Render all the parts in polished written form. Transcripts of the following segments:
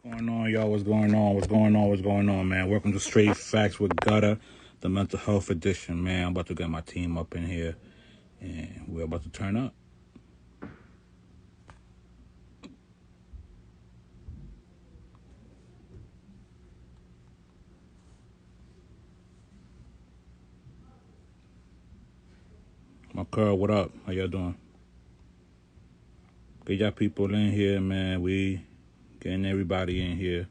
What's going on, y'all? What's going on? What's going on? What's going on, man? Welcome to Straight Facts with Gutta, the mental health edition, man. I'm about to get my team up in here, and we're about to turn up. My girl, what up? How y'all doing? Get y'all people in here, man. We getting everybody in here.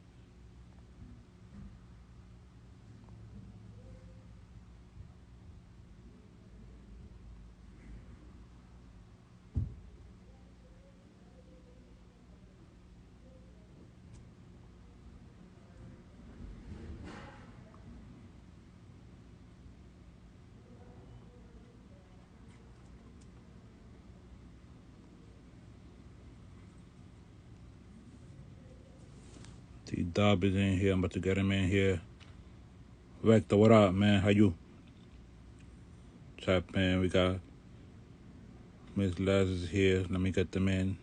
T-Dub is in here. I'm about to get him in here. Vector, what up, man? How you? Tap in. We got Miss Les is here. Let me get them in.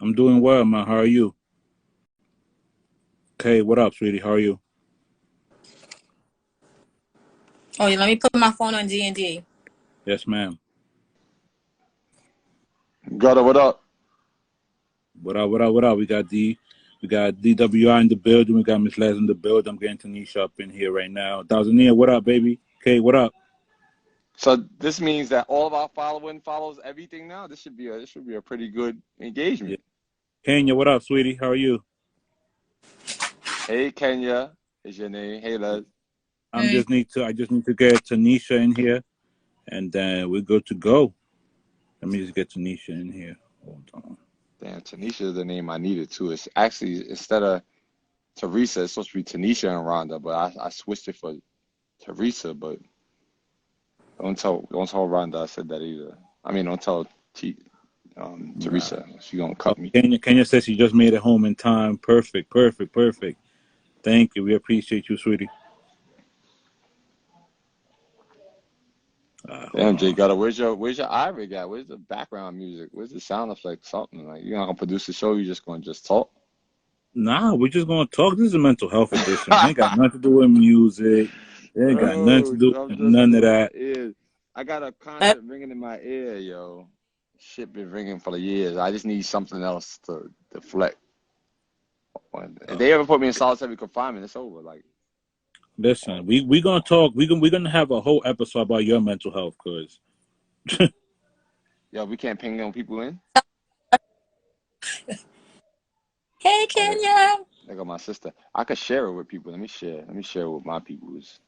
I'm doing well, man. How are you? Okay, what up, sweetie? How are you? Oh, yeah, let me put my phone on D&D. Yes, ma'am. Gutta, what up? What up, what up, what up? We got DWI in the building. We got Miss Les in the building. I'm getting Tanisha up in here right now. Thousandnia, what up, baby? Okay, what up? So this means that all of our following follows everything now. This should be a pretty good engagement. Yeah. Kenya, what up, sweetie? How are you? Hey Kenya is your name. Hey Les. I just need to get Tanisha in here, and then we're good to go. Let me just get Tanisha in here. Hold on. Damn, Tanisha is the name I needed too. It's actually instead of Teresa, it's supposed to be Tanisha and Rhonda, but I switched it for Teresa. But don't tell Rhonda I said that either. I mean, don't tell Teresa. She gonna cut me. Kenya says she just made it home in time. Perfect. Thank you. We appreciate you, sweetie. Damn, Jay Gutta, where's your iRig at? Where's the background music? Where's the sound effect? Something like you're not gonna produce the show. You're just gonna talk. Nah, we're just gonna talk. This is a mental health edition. It ain't got nothing to do with music. It ain't got nothing to do with none of that. Ears. I got a concert ringing in my ear, yo. Shit been ringing for years. I just need something else to deflect. If they ever put me in solitary confinement, it's over. Like, listen, we gonna talk. We're gonna have a whole episode about your mental health, cause yo, we can't ping them people in. Hey, Kenya. There go my sister. I could share it with people. Let me share it with my peoples.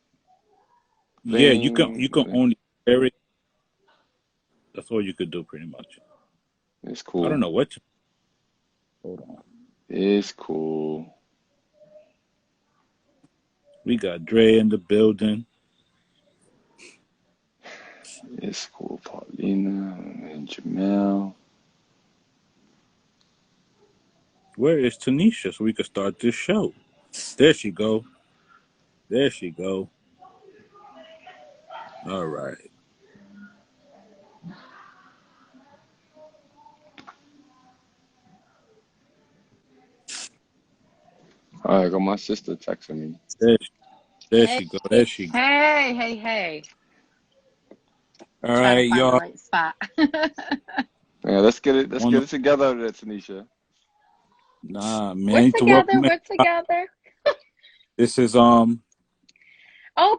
yeah, you can only share it. That's all you could do, pretty much. It's cool. I don't know what. Hold on. It's cool. We got Dre in the building. It's cool, Paulina and Jamel. Where is Tanisha so we can start this show? There she go. All right. All right, got my sister texting me. There she go. Hey. All right, y'all. The right spot. Yeah, let's get it together there, Tanisha. Nah, man. We're together. This is Oh,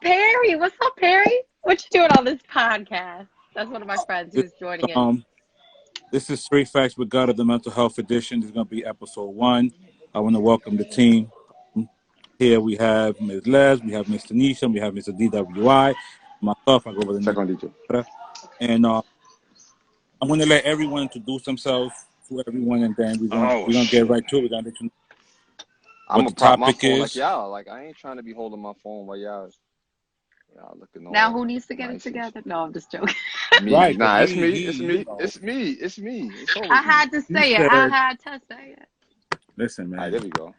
Perry. What's up, Perry? What you doing on this podcast? That's one of my friends who's joining in. This is Straight Facts with God of the Mental Health Edition. This is going to be episode 1. I want to welcome the team. Here we have Ms. Les, we have Ms. Tanisha, we have Mr. DWI, myself. I go over the Check on DJ. And I'm going to let everyone introduce themselves to everyone, and then we're going to get right to it. We're going to let you know I'm what the prop my topic phone is. like y'all. Like, I ain't trying to be holding my phone while y'all looking over. Now, who needs to get it together? No, I'm just joking. Me. Right, nah, it's me. It's me. It's me. I had to say it. Listen, man. All right, there we go.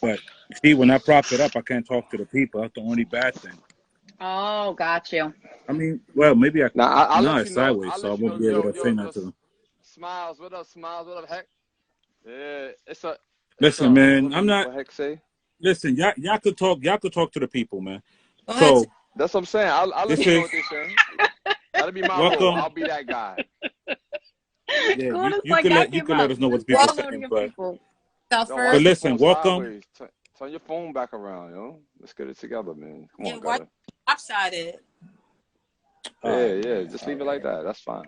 But See, when I prop it up, I can't talk to the people. That's the only bad thing. Oh, got you. I mean, well, maybe Now I'll no, let you it's know. sideways, I'll so I let you won't know. be able to say Yo, nothing to them. Smiles. What up, Smiles? What up, Heck? Yeah, Listen, man, I'm not. what Heck say? Listen, y'all could talk. Y'all could talk to the people, man. Go ahead. So That's what I'm saying. I'll let this you know is what they're saying. That'll be my role. welcome. I'll be that guy. Yeah, Going to you could psych you him could let up. us know what Just the people Well, saying, downloading but people. yourself Why but is first. your listen, phone welcome. sideways? Turn your phone back around, Let's get it together, man. Come Yeah, on, why gotta. lopsided? All Yeah, right, yeah. man. Just All leave it like right, that. That's fine.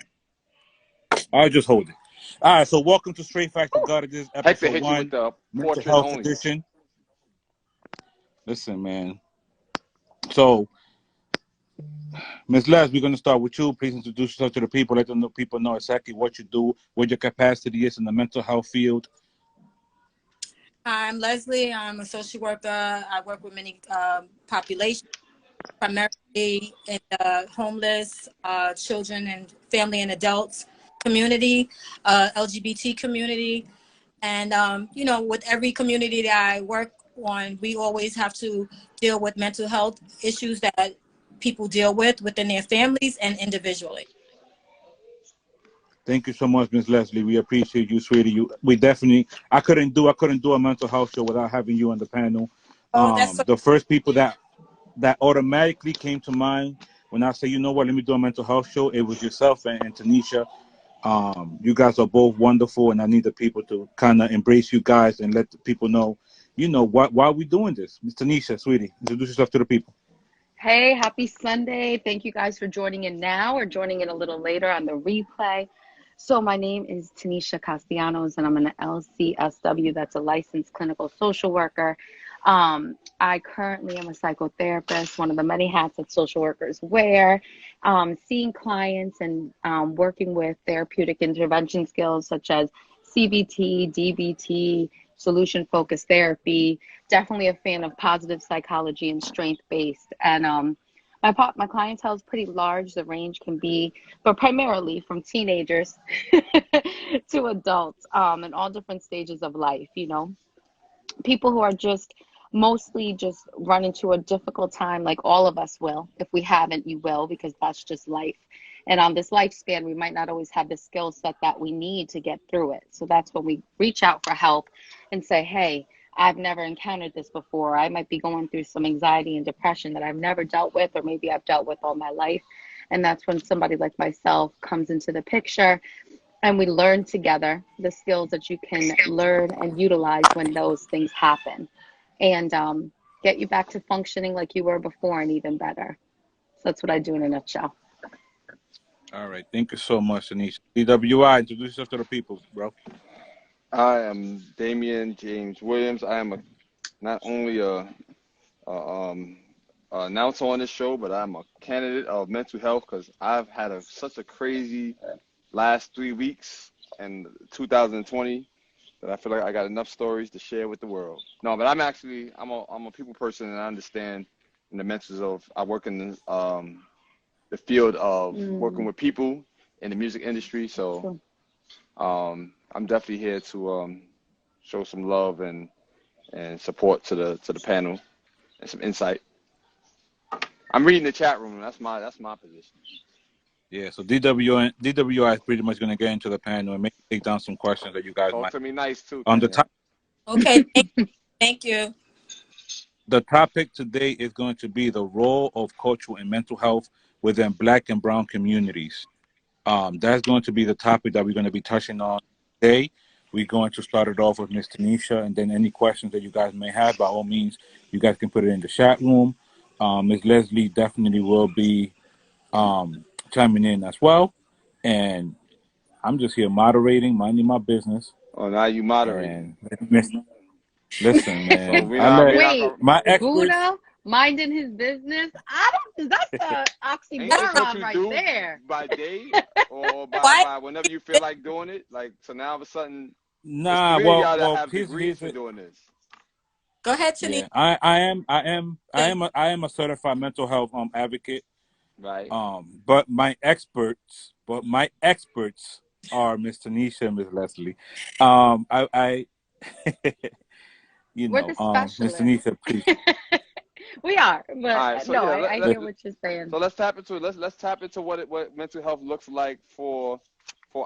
I'll just hold it. All right, so welcome to Straight Facts with God. This is Hector episode hit you with 1, the Mental portrait Health only. Edition. Listen, man. So, Ms. Les, we're going to start with you. Please introduce yourself to the people. Let the people know exactly what you do, what your capacity is in the mental health field. Hi, I'm Leslie. I'm a social worker. I work with many populations, primarily in the homeless, children and family and adults community, LGBT community. And, with every community that I work on, we always have to deal with mental health issues that people deal with within their families and individually. Thank you so much, Ms. Leslie. We appreciate you, sweetie. We definitely. I couldn't do a mental health show without having you on the panel. Oh, that's so. The first people that automatically came to mind when I say, you know what, let me do a mental health show. It was yourself and Tanisha. You guys are both wonderful, and I need the people to kind of embrace you guys and let the people know, why are we doing this. Ms. Tanisha, sweetie, introduce yourself to the people. Hey, happy Sunday. Thank you guys for joining in now or joining in a little later on the replay. So, my name is Tanisha Castellanos, and I'm an LCSW, that's a licensed clinical social worker. I currently am a psychotherapist, one of the many hats that social workers wear, seeing clients and working with therapeutic intervention skills such as CBT, DBT, solution focused therapy. Definitely a fan of positive psychology and strength based. And my clientele is pretty large. The range can be, but primarily from teenagers to adults, in all different stages of life. People who are just mostly just run into a difficult time, like all of us will. If we haven't, you will, because that's just life. And on this lifespan, we might not always have the skill set that we need to get through it. So that's when we reach out for help and say, hey, I've never encountered this before. I might be going through some anxiety and depression that I've never dealt with, or maybe I've dealt with all my life. And that's when somebody like myself comes into the picture, and we learn together the skills that you can learn and utilize when those things happen, and get you back to functioning like you were before and even better. So that's what I do in a nutshell. All right, thank you so much, Tanisha. DWI, introduce yourself to the people, bro. I am Damian James Williams. I am not only a announcer on this show, but I'm a candidate of mental health because I've had such a crazy last 3 weeks in 2020 that I feel like I got enough stories to share with the world. No, but I'm a people person, and I understand in the mentions of I work in the field of working with people in the music industry. So I'm definitely here to show some love and support to the panel and some insight. I'm reading the chat room. That's my position. Yeah, so DWI is pretty much going to get into the panel and maybe take down some questions that you guys Talk might. to me nice too, On the Kenya. top, Okay, thank you. the topic today is going to be the role of culture and mental health within Black and Brown communities. That's going to be the topic that we're going to be touching on today. We're going to start it off with Miss Tanisha, and then any questions that you guys may have, by all means, you guys can put it in the chat room. Ms. Leslie definitely will be chiming in as well. And I'm just here moderating, minding my business. Oh, now you moderating. And listen, So man, we I not let we not Wait, gonna. my experts. Buddha minding his business. I don't. That's a Ain't this what oxymoron you right do there. by day or by Why? whenever you feel like doing it? Like so now all of a sudden, there's Nah, three of well, y'all that well, have here's degrees here's from it. doing this. Go ahead, Tanisha. Yeah, I am a certified mental health advocate. Right. But my experts are Miss Tanisha and Miss Leslie. I We're the Ms. specialists. Tanisha, please. We are, All but right, so no, yeah, I hear what you're saying. so let's tap into it. Let's tap into what mental health looks like for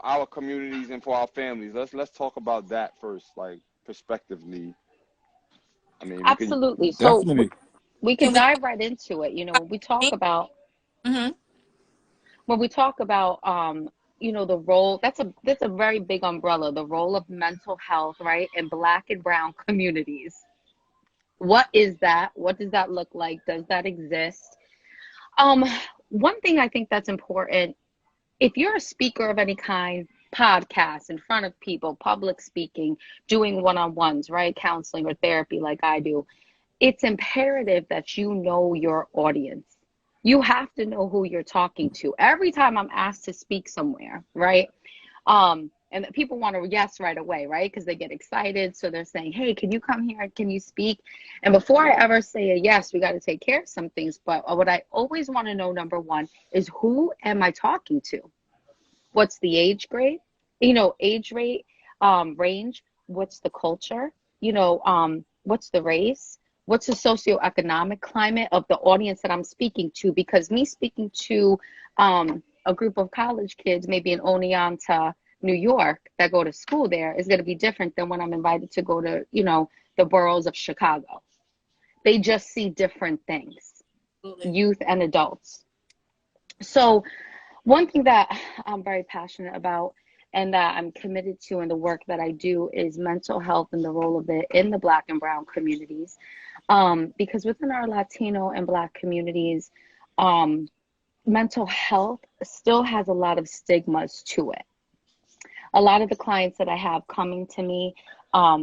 our communities and for our families. Let's talk about that first, like prospectively. I mean, we can. Absolutely. So Definitely. we Do can we? dive right into it. When we talk about Mm-hmm. the role, that's a very big umbrella, the role of mental health, right, in Black and brown communities. What is that? What does that look like? Does that exist? Um, One thing I think that's important, if you're a speaker of any kind, podcast in front of people, public speaking, doing one-on-ones, right, counseling or therapy like I do, it's imperative that you know your audience. You have to know who you're talking to. Every time I'm asked to speak somewhere, right? And people want to yes right away, right? Because they get excited. So they're saying, hey, can you come here? Can you speak? And before I ever say a yes, we got to take care of some things. But what I always want to know, number one, is who am I talking to? What's the age grade? Age rate, range. What's the culture? What's the race? What's the socioeconomic climate of the audience that I'm speaking to? Because me speaking to a group of college kids, maybe in Oneonta, New York, that go to school there, is going to be different than when I'm invited to go to, the boroughs of Chicago. They just see different things, Absolutely. youth and adults. So one thing that I'm very passionate about and that I'm committed to in the work that I do is mental health and the role of it in the Black and brown communities. Because within our Latino and Black communities, mental health still has a lot of stigmas to it. A lot of the clients that I have coming to me,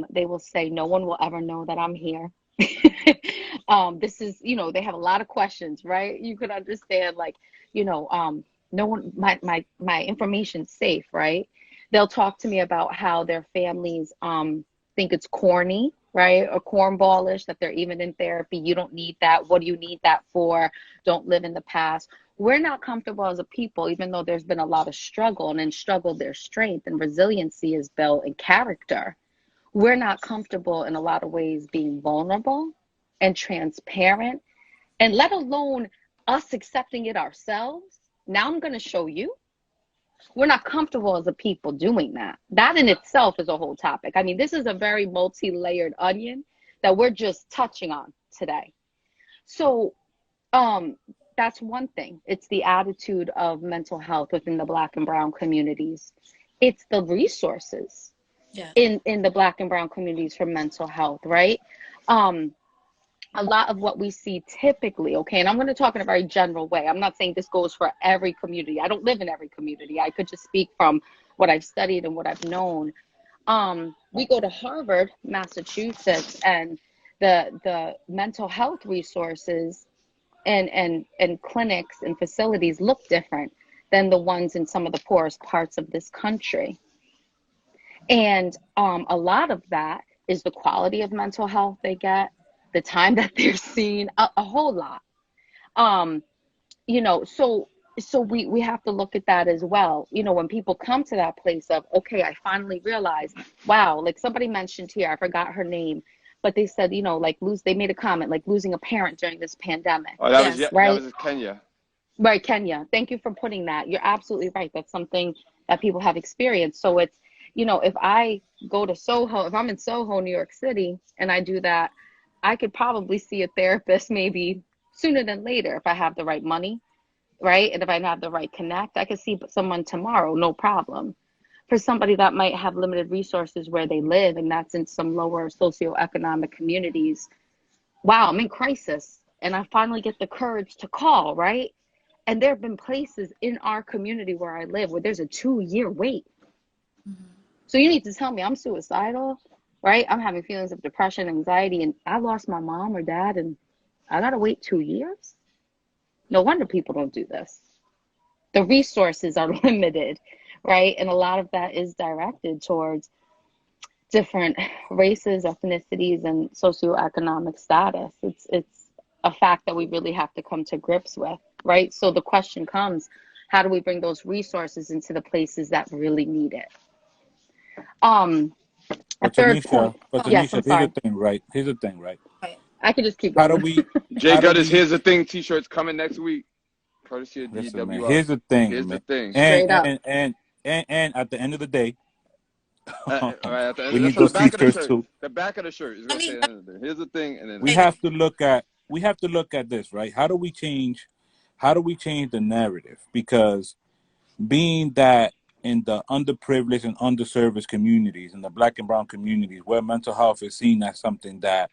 they will say, no one will ever know that I'm here. This is, they have a lot of questions, right? You could understand, like, no one, my information's safe, right? They'll talk to me about how their families think it's corny, right? Or cornballish, that they're even in therapy. You don't need that. What do you need that for? Don't live in the past. We're not comfortable as a people, even though there's been a lot of struggle, and in struggle, there's strength and resiliency is built and character. We're not comfortable in a lot of ways being vulnerable and transparent, and let alone us accepting it ourselves. Now I'm going to show you. We're not comfortable as a people doing that. That in itself is a whole topic. I mean, this is a very multi-layered onion that we're just touching on today. So that's one thing. It's the attitude of mental health within the Black and brown communities. It's the resources in the Black and brown communities for mental health, right? A lot of what we see typically, okay, and I'm going to talk in a very general way. I'm not saying this goes for every community. I don't live in every community. I could just speak from what I've studied and what I've known. We go to Harvard, Massachusetts, and the mental health resources and clinics and facilities look different than the ones in some of the poorest parts of this country. And a lot of that is the quality of mental health they get, the time that they're seen, a whole lot. So we have to look at that as well. When people come to that place of, okay, I finally realized, wow, like somebody mentioned here, I forgot her name, but they said, like they made a comment, like losing a parent during this pandemic. Oh, that was right? That was Kenya. Right, Kenya. Thank you for putting that. You're absolutely right. That's something that people have experienced. So it's, if I go to Soho, if I'm in Soho, New York City, and I do that, I could probably see a therapist maybe sooner than later if I have the right money, right? And if I have the right connect, I could see someone tomorrow, no problem. For somebody that might have limited resources where they live, and that's in some lower socioeconomic communities, wow, I'm in crisis. And I finally get the courage to call, right? And there have been places in our community where I live where there's a 2-year wait. Mm-hmm. So you need to tell me I'm suicidal, right? I'm having feelings of depression, anxiety, and I lost my mom or dad, and I got to wait 2 years? No wonder people don't do this. The resources are limited, right? And a lot of that is directed towards different races, ethnicities, and socioeconomic status. It's a fact that we really have to come to grips with, right? So the question comes, how do we bring those resources into the places that really need it? A But third point. Yes, I'm Here's the sorry. thing, right? Here's the thing, right? Right. I could just keep How do going. we, Jay how do Gutters, we, here's the thing t-shirts coming next week. Courtesy of listen, man, DWI. here's the thing, Here's the man. thing. And, Straight up. and, and, and at the end of the day, Right at the we end, need that's on the those back of the t-shirts shirt. too. The back of the shirt is I gonna mean, say here's the thing, and then We say this. have to look at this, right? How do we change the narrative? Because being that in the underprivileged and underserviced communities, in the Black and brown communities, where mental health is seen as something that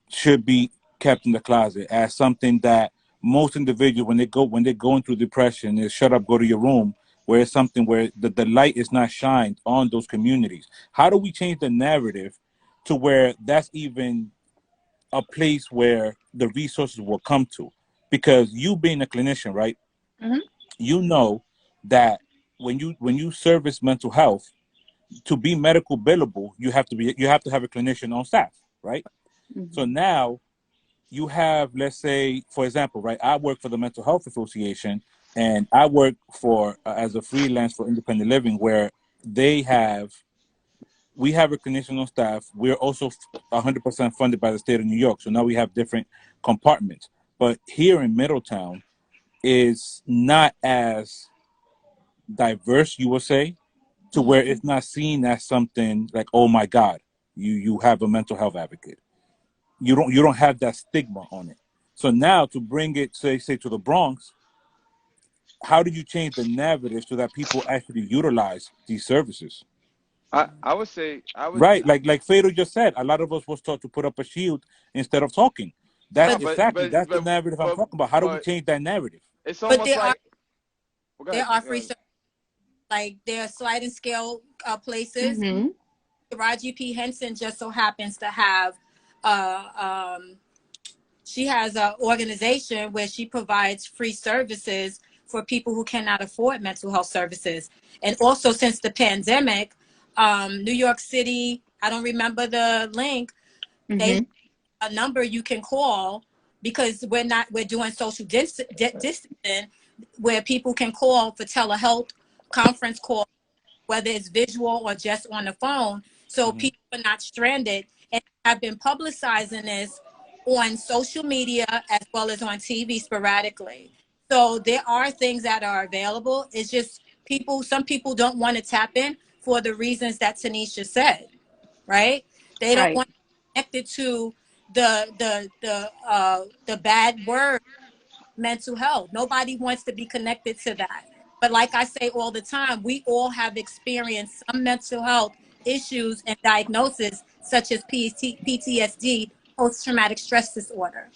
should be kept in the closet, as something that most individuals, when they're going through depression, is shut up, go to your room, where it's something where the light is not shined on those communities. How do we change the narrative to where that's even a place where the resources will come to? Because you being a clinician, right? Hmm. You know that when you service mental health, to be medical billable, you have to have a clinician on staff, right? So Hmm. now you have, let's say, for example, right? I work for the Mental Health Association, and I work for as a freelance for independent living, where they have we have a clinician on staff. We're also 100% funded by the state of New York. So now we have different compartments. But here in Middletown is not as diverse, you would say, to Mhm. where it's not seen as something like, oh my God, you have a mental health advocate. You don't have that stigma on it. So now to bring it, say to the Bronx, how do you change the narrative so that people actually utilize these services? I would say I would Right, like Fado just said, a lot of us was taught to put up a shield instead of talking. nah, But That's the narrative I'm talking about. How do we but change that narrative? it's but almost like well, go there ahead. are free services, like there are sliding scale places. Hmm. Taraji P Henson just so happens to have um she has an organization where she provides free services for people who cannot afford mental health services. And also, since the pandemic, New York City, I don't remember the link, they Hmm. a number you can call, because we're doing social distancing, where people can call for telehealth conference call, whether it's visual or just on the phone, so Hmm. people are not stranded. And I've been publicizing this on social media as well as on TV sporadically. So there are things that are available. It's just some people don't want to tap in for the reasons that Tanisha said, right? They don't Right. want to be connected to the bad word mental health. Nobody wants to be connected to that. But like I say all the time, we all have experienced some mental health issues and diagnosis, such as PTSD, post traumatic stress disorder.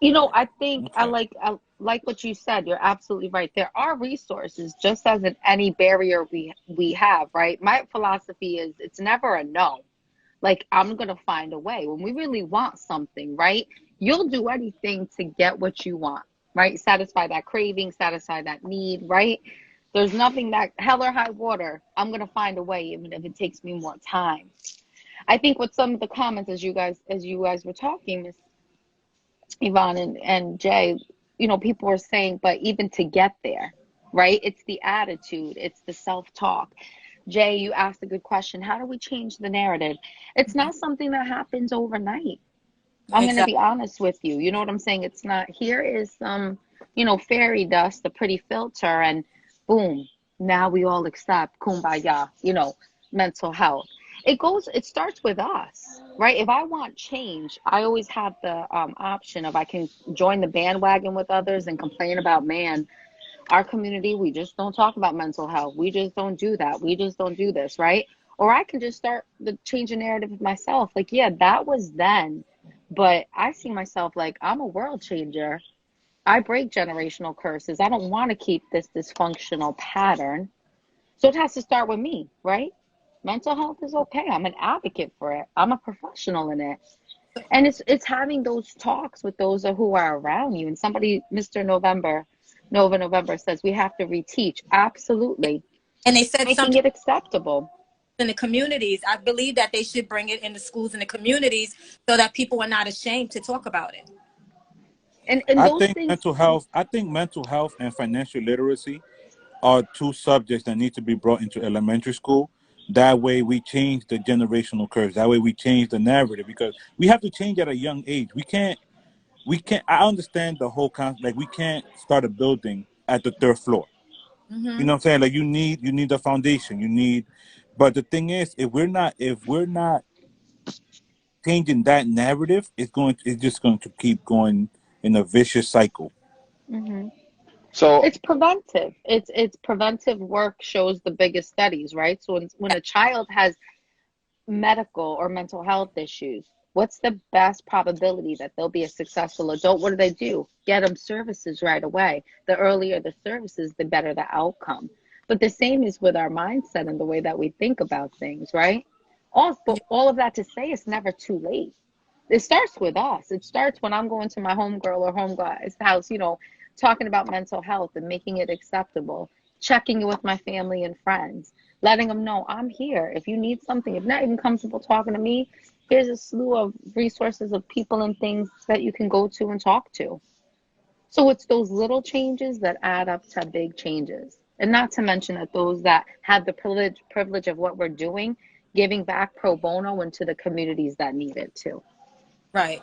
I think Okay. I like what you said. You're absolutely right. There are resources, just as in any barrier we have, right? My philosophy is it's never a no. Like, I'm gonna find a way. When we really want something, right? You'll do anything to get what you want, right? Satisfy that craving, satisfy that need, right? There's nothing that hell or high water, I'm gonna find a way, even if it takes me more time. I think with some of the comments as you guys were talking, Miss Yvonne and Jay, people are saying, but even to get there, right? It's the attitude, it's the self-talk. Jay, you asked a good question. How do we change the narrative? It's not something that happens overnight. I'm going to Exactly. be honest with you. You know what I'm saying? It's not, here is some, fairy dust, a pretty filter, and boom, now we all accept kumbaya, mental health. It starts with us, right? If I want change, I always have the option of I can join the bandwagon with others and complain about, man, our community, we just don't talk about mental health. We just don't do that. We just don't do this, right? Or I can just start the change the narrative of myself. Like, yeah, that was then, but I see myself like I'm a world changer. I break generational curses. I don't want to keep this dysfunctional pattern. So it has to start with me, right? Mental health is okay. I'm an advocate for it. I'm a professional in it. And it's having those talks with those who are around you. And somebody, Mr. November says we have to reteach. Absolutely. And they said Making something it acceptable. in the communities. I believe that they should bring it in the schools and the communities so that people are not ashamed to talk about it. And I those think things, mental health. I think mental health and financial literacy are two subjects that need to be brought into elementary school. That way we change the generational curves. That way we change the narrative, because we have to change at a young age. We can't I understand the whole concept. Like, we can't start a building at the third floor. You Mm-hmm. know what I'm saying? Like, you need the foundation. But the thing is, if we're not changing that narrative, it's just going to keep going in a vicious cycle. Hmm. So It's preventive. It's preventive work shows the biggest studies, right? So when a child has medical or mental health issues, what's the best probability that they'll be a successful adult? What do? Get them services right away. The earlier the services, the better the outcome. But the same is with our mindset and the way that we think about things, right? Yeah, All of that to say it's never too late. It starts with us. It starts when I'm going to my homegirl or homeguy's house, talking about mental health and making it acceptable, checking it with my family and friends, letting them know I'm here. If you need something, if not even comfortable talking to me, here's a slew of resources of people and things that you can go to and talk to. So it's those little changes that add up to big changes. And not to mention that those that have the privilege of what we're doing, giving back pro bono into the communities that need it too. right.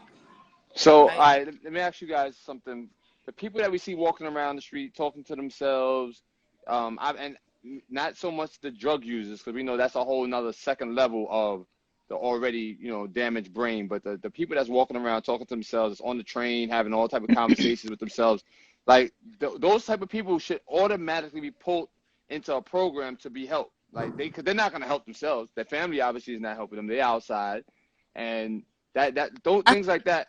So, all Right. right, let me ask you guys something. The people that we see walking around the street talking to themselves, and not so much the drug users, because we know that's a whole nother second level of the already, damaged brain. But the people that's walking around talking to themselves, on the train, having all type of conversations with themselves, like those type of people should automatically be pulled into a program to be helped. Like because they're not going to help themselves. Their family obviously is not helping them. They're outside, and those I, things like that.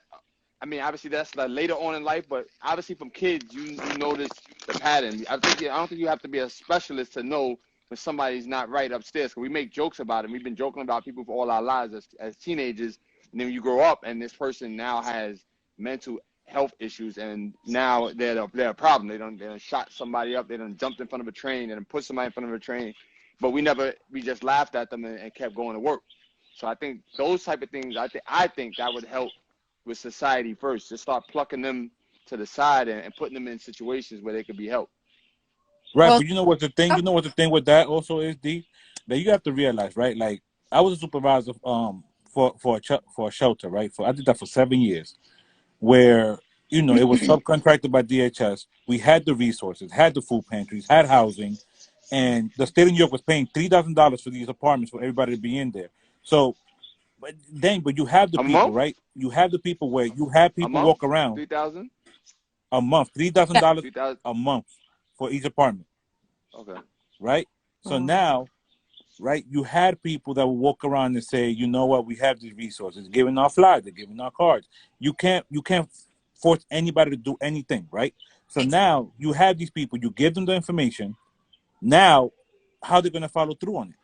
I mean, obviously that's like later on in life, but obviously from kids, you notice the pattern. I don't think you have to be a specialist to know when somebody's not right upstairs. Cause we make jokes about it. We've been joking about people for all our lives as teenagers, and then you grow up, and this person now has mental health issues, and now they're a problem. They done shot somebody up. They done jumped in front of a train. They done put somebody in front of a train, but we just laughed at them and kept going to work. So I think those type of things. I think that would help with society first. Just start plucking them to the side and putting them in situations where they could be helped. Right, well, but you know what the thing? You know what the thing with that also is, D? That you have to realize, right? Like, I was a supervisor for a shelter, right? I did that for 7 years, where it was subcontracted by DHS. We had the resources, had the food pantries, had housing, and the state of New York was paying $3,000 for these apartments for everybody to be in there. So, but you have the A people, month? right? You have the people where you have A people month? walk around 3,000? a month, three thousand yeah, dollars 3,000? a month for each apartment, Okay. right? So Mm. now, right, you had people that would walk around and say, you know what, we have these resources, giving our flyers, they're giving our cards. You can't force anybody to do anything, right? So exactly. now you have these people, you give them the information. Now, how they're gonna follow through on it?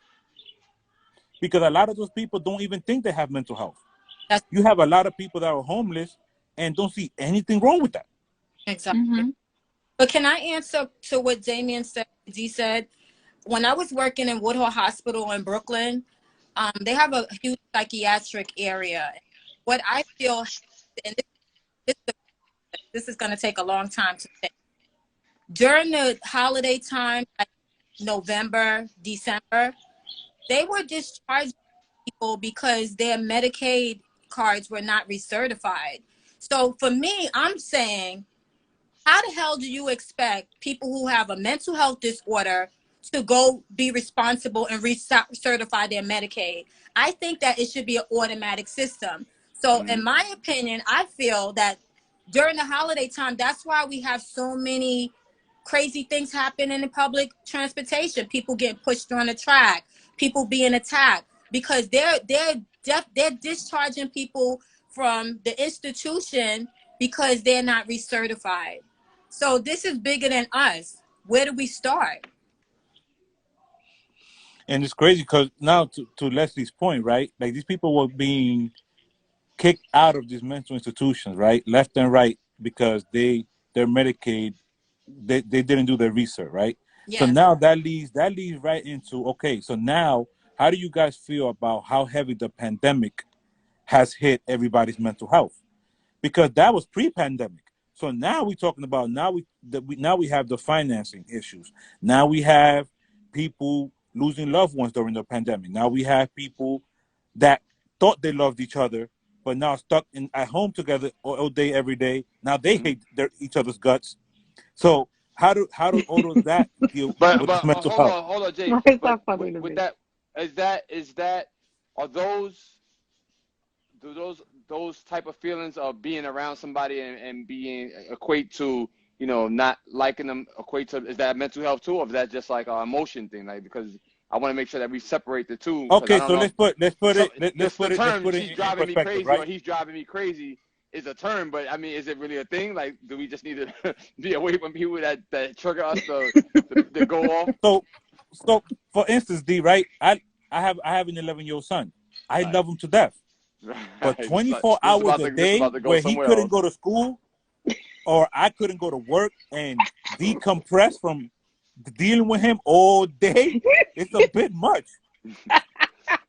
Because a lot of those people don't even think they have mental health. That's You have a lot of people that are homeless and don't see anything wrong with that. exactly. Mm-hmm. But can I answer to what Damien said? D said when I was working in Woodhull Hospital in Brooklyn, they have a huge psychiatric area. What I feel, and this, this is going to take a long time to say, during the holiday time, like November, December, they were discharging people because their Medicaid cards were not recertified. So for me, I'm saying, how the hell do you expect people who have a mental health disorder to go be responsible and recertify their Medicaid? I think that it should be an automatic system. So, Mm-hmm. in my opinion, I feel that during the holiday time, that's why we have so many crazy things happening in public transportation. People getting pushed on the track, people being attacked because they're discharging people from the institution because they're not recertified. So this is bigger than us. Where do we start? And it's crazy because now, to Leslie's point, right? Like, these people were being kicked out of these mental institutions, right, left and right, because their Medicaid, they didn't do their research, right. So Yes, now that leads right into, okay, so now how do you guys feel about how heavy the pandemic has hit everybody's mental health? Because that was pre-pandemic. So now we're talking about now we have the financing issues. Now we have people losing loved ones during the pandemic. Now we have people that thought they loved each other, but now stuck at home together all day, every day. Now they hate each other's guts. So how do all of that deal with the mental health? Hold on, Jay. Why is But that funny to with me? that, are those type of feelings of being around somebody and being equate to, you know, not liking them, equate to, is that mental health too, or is that just like an emotion thing? Like, because I want to make sure that we separate the two, because I Okay, don't so know. let's put So it she's in driving me perspective, crazy or right? he's driving me crazy is a term, but I mean, is it really a thing? Like, do we just need to be away from people that trigger us to go off? So for instance, D, right? I have an 11-year-old son. I Right. love him to death. But Right. 24 This hours a about day to go where he somewhere couldn't else. go to school or I couldn't go to work and decompress from dealing with him all day, it's a bit much.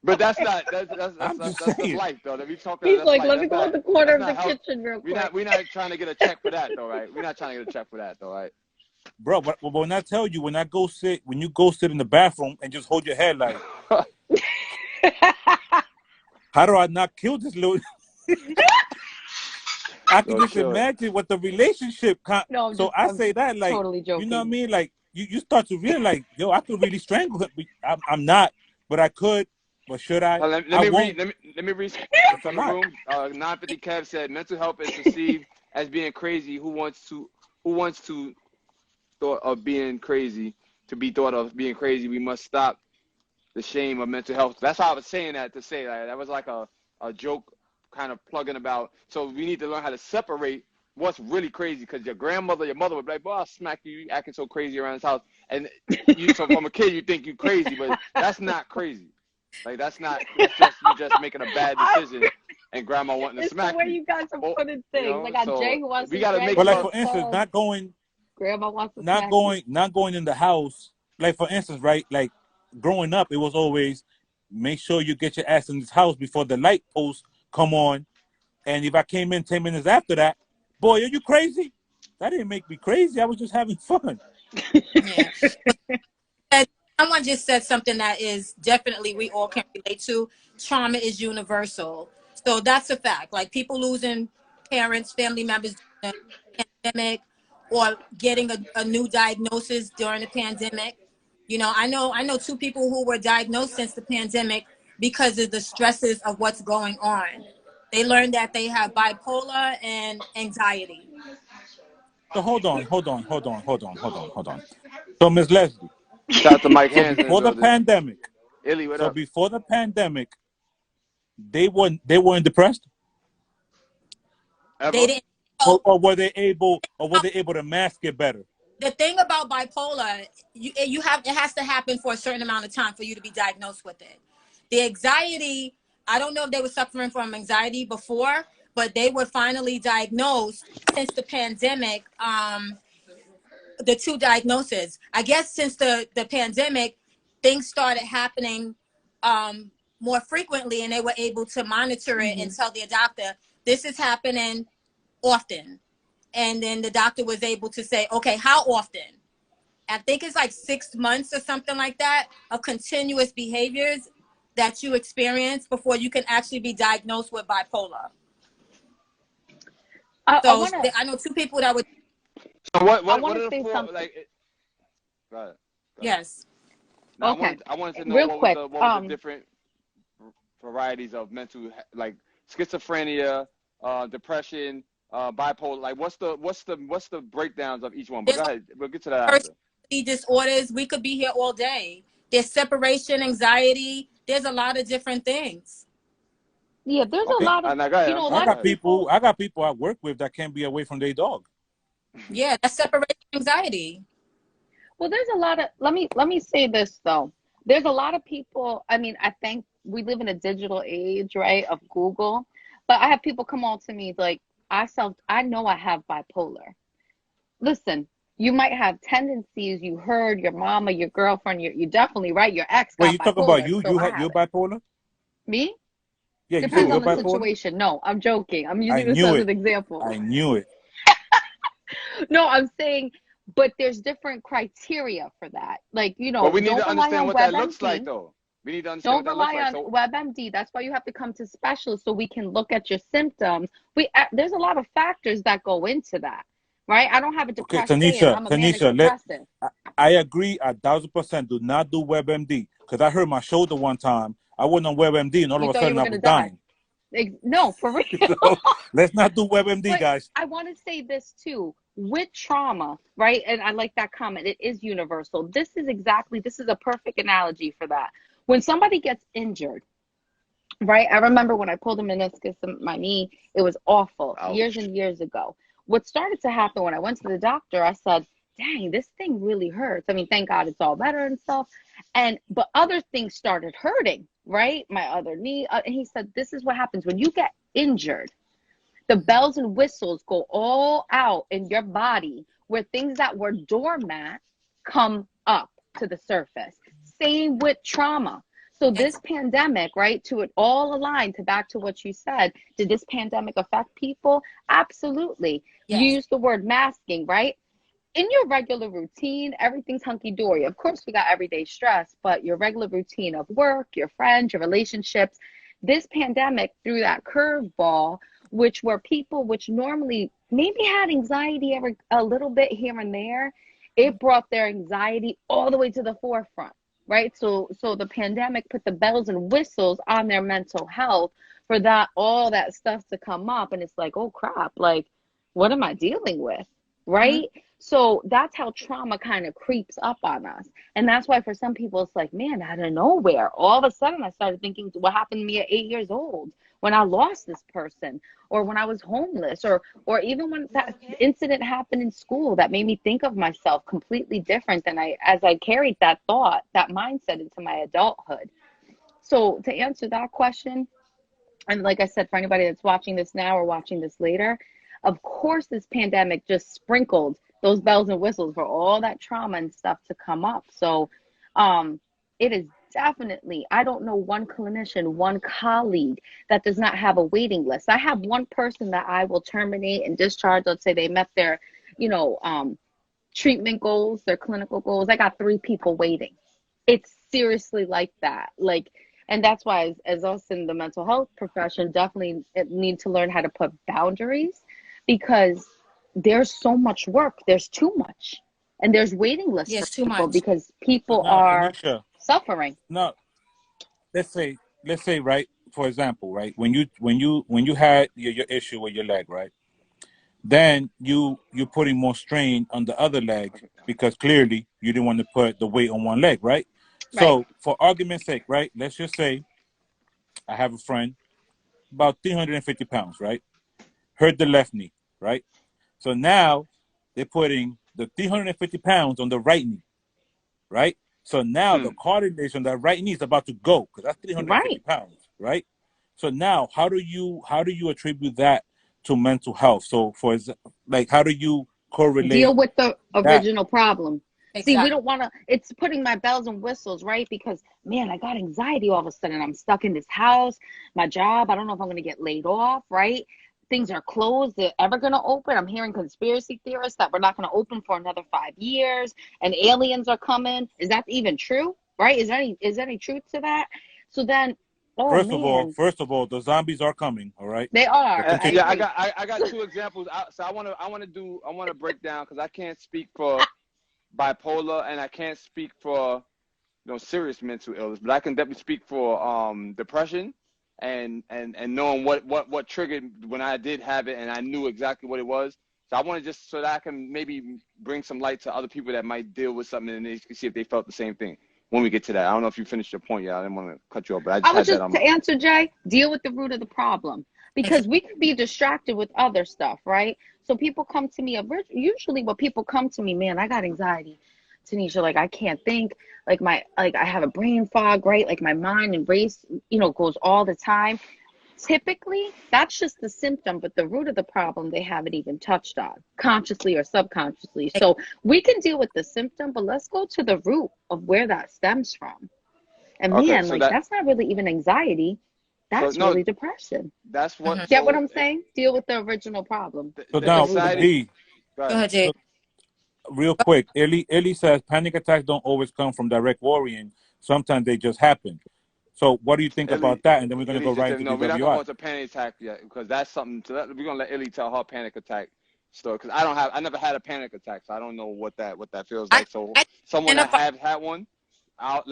But that's I'm just just saying. life though. That we talking. He's That's like, life. let me go in the corner of the health. kitchen real quick. We're not trying to get a check for that though, right? We're not trying to get a check for that though, right? Bro, but when I tell you, when you go sit in the bathroom and just hold your head like, how do I not kill this little? I can just imagine what the relationship. No, So I'm say that like, totally joking. you know what I mean? Like you start to realize, like, yo, I could really strangle him. I'm not, but I could. But should I? Let I me won't. read. Let me read It's a from the lot. room. 950 Kev said, mental health is perceived as being crazy. Who wants to thought of being crazy? To be thought of being crazy, we must stop the shame of mental health. That's why I was saying that, to say that was like a joke kind of plugging about. So we need to learn how to separate what's really crazy, because your mother would be like, boy, I'll smack you, you acting so crazy around this house. And so from a kid, you think you crazy, but that's not crazy. Like, that's just you just making a bad decision and grandma wanting to smack you. It's the way you guys are putting things. You know, I got so Jay who wants we to gotta drag make But like sure. for instance, Grandma wants to not going in the house. Like for instance, right? Like growing up, it was always make sure you get your ass in this house before the light posts come on. And if I came in 10 minutes after that, boy, are you crazy? That didn't make me crazy. I was just having fun. Yeah. And someone just said something that is definitely we all can relate to. Trauma is universal. So that's a fact. Like people losing parents, family members during the pandemic, or getting a new diagnosis during the pandemic. You know, I know two people who were diagnosed since the pandemic because of the stresses of what's going on. They learned that they have bipolar and anxiety. So hold on. So Miss Leslie, Shout out to Mike so Hands in the before the building. pandemic, Illy, what up? they weren't depressed? Ever? They didn't. Or were they able to mask it better? The thing about bipolar, it has to happen for a certain amount of time for you to be diagnosed with it. The anxiety, I don't know if they were suffering from anxiety before, but they were finally diagnosed since the pandemic. The two diagnoses, I guess, since the pandemic, things started happening more frequently, and they were able to monitor it and tell their doctor this is happening often. And then the doctor was able to say, okay, how often? I think it's like 6 months or something like that of continuous behaviors that you experience before you can actually be diagnosed with bipolar. I know two people that would. So what are the say four, something. like? Go ahead. Yes. Now, Okay. I wanted to know Real what quick, was the different varieties of mental, like schizophrenia, depression, bipolar. Like, what's the breakdowns of each one? But go ahead, we'll get to that after. Personality disorders, we could be here all day. There's separation anxiety. There's a lot of different things. Yeah, there's a lot of, you know, I got people I work with that can't be away from their dog. Yeah, that's separation anxiety. Well, there's a lot of, let me say this though. There's a lot of people, I mean, I think we live in a digital age, right, of Google, but I have people come on to me like, I know I have bipolar. Listen, you might have tendencies. You heard your mama, your girlfriend, you definitely right. Your ex got Wait, you bipolar. talking about you? So You're bipolar? Me? Yeah, you Depends you're on the bipolar? situation. No, I'm joking. I'm I using this knew as it. an example. I knew it. No, I'm saying, but there's different criteria for that. Like, you But know, we need don't to rely understand on what that looks like, WebMD. though. We need to understand what Don't that looks rely like. on So, WebMD. That's why you have to come to specialists so we can look at your symptoms. There's a lot of factors that go into that, right? I don't have a Okay, depressed day and I'm a manic depressive. I agree 1,000%. Do not do WebMD because I hurt my shoulder one time. I went on WebMD and all You of a thought you sudden were I going to was die. dying. No, for real. So let's not do WebMD, But guys. I want to say this too. With trauma, right? And I like that comment. It is universal. This is a perfect analogy for that. When somebody gets injured, right? I remember when I pulled a meniscus in my knee, it was awful years ouch. and years ago. What started to happen when I went to the doctor, I said, dang, this thing really hurts. I mean, thank God it's all better and stuff. But other things started hurting, right? My other knee. And he said, this is what happens when you get injured. The bells and whistles go all out in your body where things that were dormant come up to the surface. Same with trauma. So this pandemic, right, to it all aligned to back to what you said, did this pandemic affect people? Absolutely. Yes. You used the word masking, right? In your regular routine, everything's hunky-dory. Of course, we got everyday stress, but your regular routine of work, your friends, your relationships, this pandemic threw that curveball, which were people which normally maybe had anxiety every a little bit here and there. It brought their anxiety all the way to the forefront, right? So the pandemic put the bells and whistles on their mental health for that all that stuff to come up, and it's like, oh crap, like what am I dealing with, right? So that's how trauma kind of creeps up on us. And that's why for some people, it's like, man, out of nowhere, all of a sudden I started thinking what happened to me at 8 years old when I lost this person, or when I was homeless, or even when that incident happened in school that made me think of myself completely different than as I carried that thought, that mindset into my adulthood. So to answer that question, and like I said, for anybody that's watching this now or watching this later, of course, this pandemic just sprinkled those bells and whistles for all that trauma and stuff to come up. So it is definitely, I don't know one clinician, one colleague that does not have a waiting list. I have one person that I will terminate and discharge. Let's say they met their, treatment goals, their clinical goals. I got 3 people waiting. It's seriously like that. And that's why as us in the mental health profession, definitely need to learn how to put boundaries, because there's so much work. There's too much. And there's waiting lists Yes, for too people much. because people Now, are Tanisha, suffering. now let's say, right, for example, right, when you had your issue with your leg, right, then you're putting more strain on the other leg because clearly you didn't want to put the weight on one leg, right? Right. So for argument's sake, right, let's just say I have a friend about 350 pounds, right, hurt the left knee, right? So now they're putting the 350 pounds on the right knee, right? So now the coordination on that right knee is about to go because that's 350 Right. pounds, right? So now how do you attribute that to mental health? So how do you correlate Deal with the that? original problem. See, we Exactly. don't want to, it's putting my bells and whistles, right? Because, man, I got anxiety all of a sudden. I'm stuck in this house, my job. I don't know if I'm going to get laid off, right? Things are closed. They're ever going to open. I'm hearing conspiracy theorists that we're not going to open for another 5 years and aliens are coming. Is that even true, right? Is there any truth to that? So then, oh, man, First of all, the zombies are coming. All right. they are. But I continue. Yeah, agree. I got 2 examples. So I want to break down because I can't speak for bipolar and I can't speak for serious mental illness, but I can definitely speak for depression and knowing what triggered when I did have it and I knew exactly what it was. So I want to just so that I can maybe bring some light to other people that might deal with something and they can see if they felt the same thing when we get to that. I don't know if you finished your point yet. I didn't want to cut you off, but I just I would had that just on to my. answer Jay, deal with the root of the problem because Exactly. we can be distracted with other stuff, right? So people come to me, usually what people come to me, man, I got anxiety, Tanisha, like I can't think, like I have a brain fog, right? Like my mind and race, goes all the time. Typically, that's just the symptom, but the root of the problem they haven't even touched on, consciously or subconsciously. So we can deal with the symptom, but let's go to the root of where that stems from. And Okay, man, so like that's not really even anxiety. That's no, really depression. that's what. Mhm. Get what So I'm saying? Deal with the original problem, So the the now, root of it. anxiety. D, Go Go ahead. ahead, Jay. Real quick, Illy says panic attacks don't always come from direct worrying. Sometimes they just happen. So what do you think about that? And then we're going to go Illy just right said, into no, we're not gonna go DWI. into panic attack yet because that's something. We're gonna let Illy tell her panic attack story because I never had a panic attack, so I don't know what that feels I, like. So I someone that identify. have had one, I,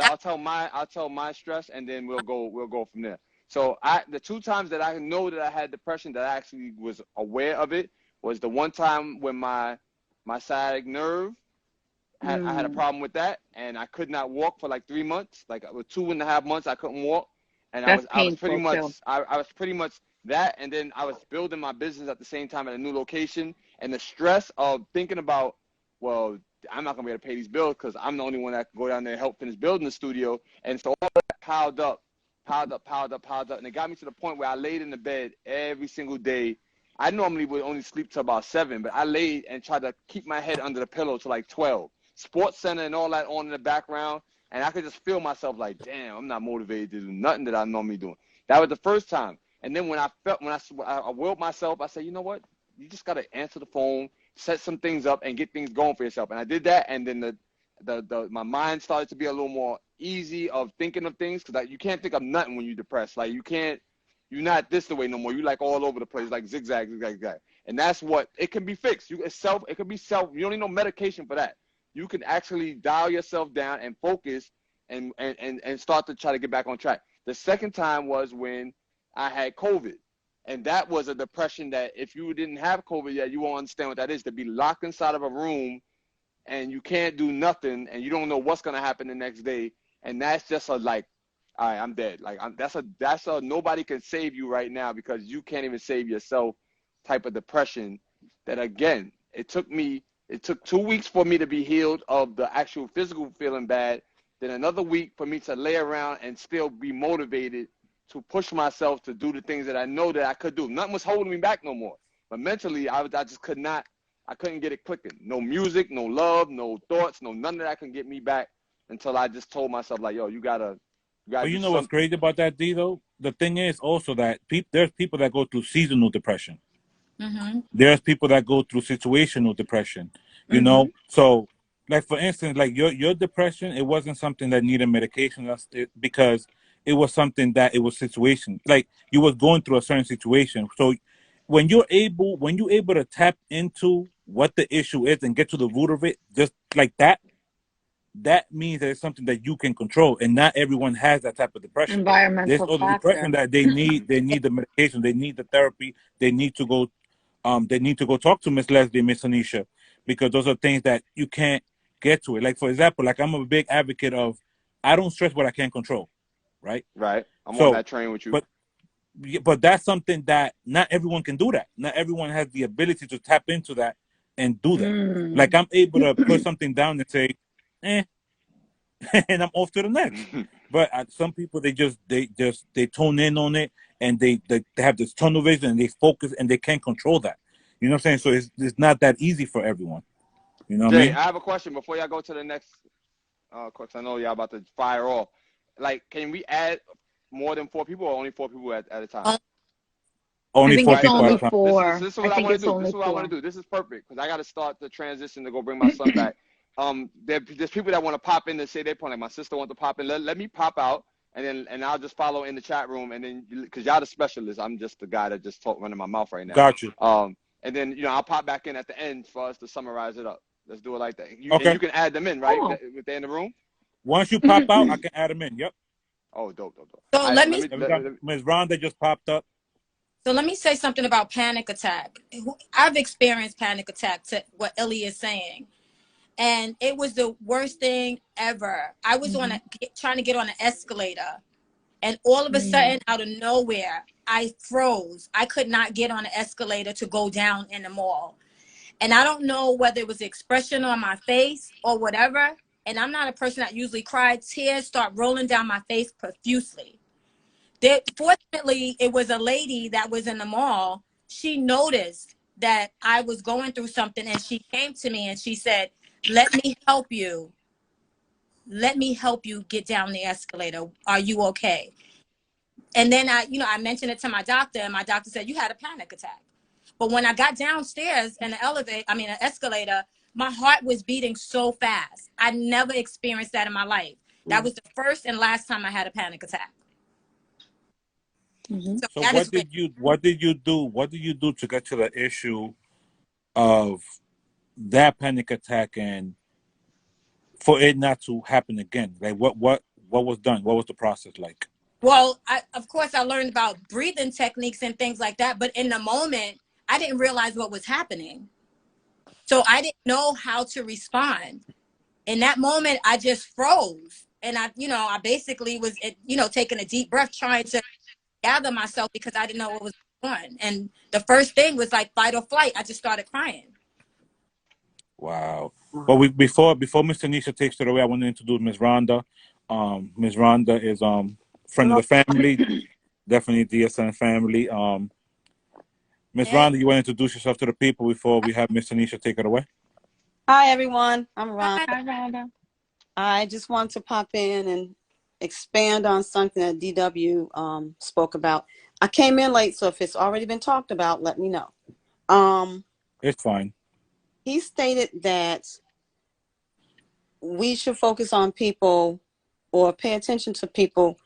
I'll tell my stress, and then we'll go from there. So the 2 times that I know that I had depression that I actually was aware of it was the one time when my sciatic nerve I had a problem with that, and I could not walk for like 3 months. Like with 2.5 months, I couldn't walk, and That's I was pretty painful much too. I was pretty much that, and then I was building my business at the same time at a new location, and the stress of thinking about, well, I'm not gonna be able to pay these bills because I'm the only one that can go down there and help finish building the studio, and so all that piled up, and it got me to the point where I laid in the bed every single day. I normally would only sleep till about 7, but I laid and tried to keep my head under the pillow till like 12. Sports Center and all that on in the background, and I could just feel myself like, damn, I'm not motivated to do nothing that I normally do. That was the first time. And then when I willed myself, I said, you know what? You just gotta answer the phone, set some things up, and get things going for yourself. And I did that, and then my mind started to be a little more easy of thinking of things because you can't think of nothing when you're depressed. Like you're not this the way no more. You like all over the place, like zigzag, zigzag, zigzag. And that's what it can be fixed. It can be self. You don't need no medication for that. You can actually dial yourself down and focus and start to try to get back on track. The second time was when I had COVID. And that was a depression that if you didn't have COVID yet, you won't understand what that is. To be locked inside of a room and you can't do nothing and you don't know what's going to happen the next day. And that's just a like, all right, I'm dead. Like that's a nobody can save you right now because you can't even save yourself type of depression that again, it took 2 weeks for me to be healed of the actual physical feeling bad. Then another week for me to lay around and still be motivated to push myself to do the things that I know that I could do. Nothing was holding me back no more. But mentally, I just could not. I couldn't get it clicking. No music, no love, no thoughts, no none of that can get me back until I just told myself like, yo, you gotta But do you know what's something. crazy about that, D, though? The thing is also that there's people that go through seasonal depression. Mm-hmm. There's people that go through situational depression, you Mm-hmm. know? So, like, for instance, like your depression, it wasn't something that needed medication because it was something that it was situation. Like, you was going through a certain situation. So, when you're able to tap into what the issue is and get to the root of it, just like that means that it's something that you can control, and not everyone has that type of depression. There's Environmental other depression factor. that they need the medication, they need the therapy, they need to go talk to Miss Leslie, Miss Anisha, because those are things that you can't get to it. Like, for example, like, I'm a big advocate of, I don't stress what I can't control, right? Right. I'm on So, that train with you. but but that's something that not everyone can do. That not everyone has the ability to tap into that and do that. Like, Mm. I'm able to put something down and say, eh, and I'm off to the next. But some people, they tone in on it, and they have this tunnel vision, and they focus, and they can't control that. You know what I'm saying? So it's not that easy for everyone. You know what I Jay, mean? I have a question before y'all go to the next question. I know y'all about to fire off. Like, can we add more than 4 people or only 4 people at a time? I Only think four it's Right, people because at a only time. four. this is I what I think want to it's do. This only is what I want four. to do. This is perfect because I got to start the transition to go bring my son back. There's people that want to pop in and say their point. Like my sister wants to pop in. Let me pop out, and I'll just follow in the chat room. And then because y'all the specialists, I'm just the guy that just talk running my mouth right now. Got you. And then I'll pop back in at the end for us to summarize it up. Let's do it like that. And Okay. you can add them in, right? Oh. If they're in the room. Once you pop out, I can add them in. Yep. Oh, dope. So All right, let so me And we got Ms. Rhonda just popped up. so let me say something about panic attack. I've experienced panic attack to what Illy is saying. And it was the worst thing ever. I was trying to get on an escalator, and all of a Mm. sudden, out of nowhere, I froze. I could not get on an escalator to go down in the mall. And I don't know whether it was the expression on my face or whatever. And I'm not a person that usually cries. Tears start rolling down my face profusely. Fortunately, it was a lady that was in the mall. She noticed that I was going through something, and she came to me and she said, let me help you. Let me help you get down the escalator. Are you okay? And then I mentioned it to my doctor, and my doctor said, you had a panic attack. But when I got downstairs in the an escalator, my heart was beating so fast. I never experienced that in my life. That was the first and last time I had a panic attack. So So that is real. what did you do to get to the issue of that panic attack and for it not to happen again? Like what was done? What was the process like? Well, of course, I learned about breathing techniques and things like that. But in the moment, I didn't realize what was happening. So I didn't know how to respond. In that moment, I just froze. And I basically was, taking a deep breath, trying to gather myself because I didn't know what was going on. And the first thing was like fight or flight. I just started crying. Wow. Well, before Mr. Nisha takes it away, I want to introduce Ms. Rhonda. Ms. Rhonda is friend of the family, definitely DSN family. Ms. Hey. Rhonda, you want to introduce yourself to the people before we have Mr. Nisha take it away? Hi, everyone. I'm Rhonda. Hi, Rhonda. I just want to pop in and expand on something that DW spoke about. I came in late, so if it's already been talked about, let me know. It's fine. He stated that we should focus on people or pay attention to people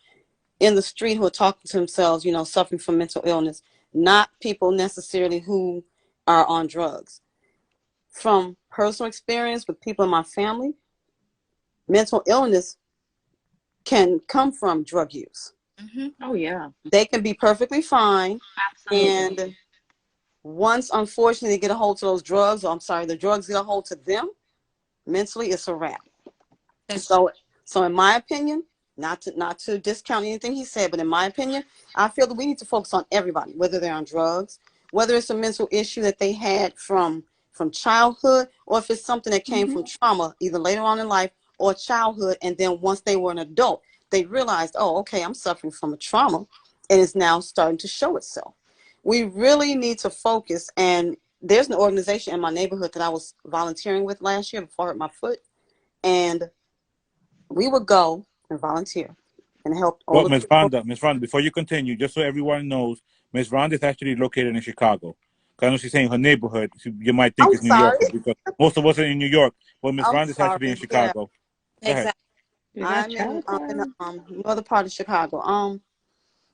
in the street who are talking to themselves, suffering from mental illness, not people necessarily who are on drugs. From personal experience with people in my family, mental illness can come from drug use. Mm-hmm. Oh, yeah. They can be perfectly fine. Absolutely. And once, unfortunately, they get a hold of those drugs, or the drugs get a hold to them, mentally, it's a wrap. So in my opinion, not to discount anything he said, but in my opinion, I feel that we need to focus on everybody, whether they're on drugs, whether it's a mental issue that they had from childhood, or if it's something that came from trauma, either later on in life or childhood, and then once they were an adult, they realized, oh, okay, I'm suffering from a trauma, and it's now starting to show itself. We really need to focus, and there's an organization in my neighborhood that I was volunteering with last year before I hurt my foot, and we would go and volunteer and help all Well, the people. Ms. Rhonda, before you continue, just so everyone knows, Ms. Rhonda is actually located in Chicago. Because I know she's saying her neighborhood. You might think I'm it's New York sorry. because most of us are in New York. But Ms. I'm Rhonda is actually in sorry. Yeah, Chicago. Go ahead. Exactly. You got I'm in Chinatown. the northern part of Chicago.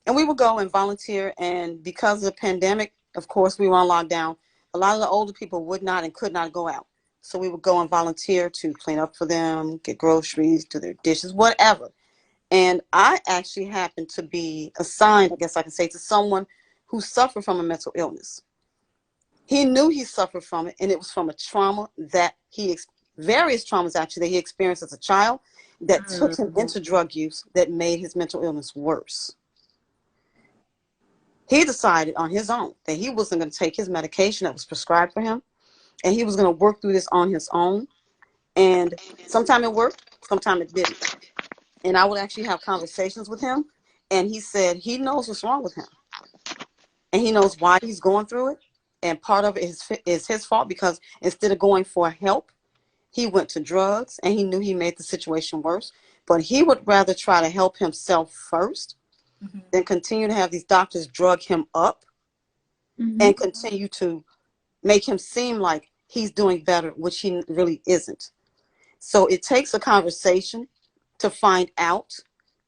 And we would go and volunteer. And because of the pandemic, of course, we were on lockdown. A lot of the older people would not and could not go out. So we would go and volunteer to clean up for them, get groceries, do their dishes, whatever. And I actually happened to be assigned, I guess I can say, to someone who suffered from a mental illness. He knew he suffered from it, and it was from a trauma that various traumas actually that he experienced as a child that took him into drug use that made his mental illness worse. He decided on his own that he wasn't going to take his medication that was prescribed for him, and he was going to work through this on his own. And sometimes it worked, sometimes it didn't. And I would actually have conversations with him, and he said he knows what's wrong with him, and he knows why he's going through it. And part of it is his fault, because instead of going for help, he went to drugs, and he knew he made the situation worse. But he would rather try to help himself first than continue to have these doctors drug him up and continue to make him seem like he's doing better, which he really isn't. So it takes a conversation to find out,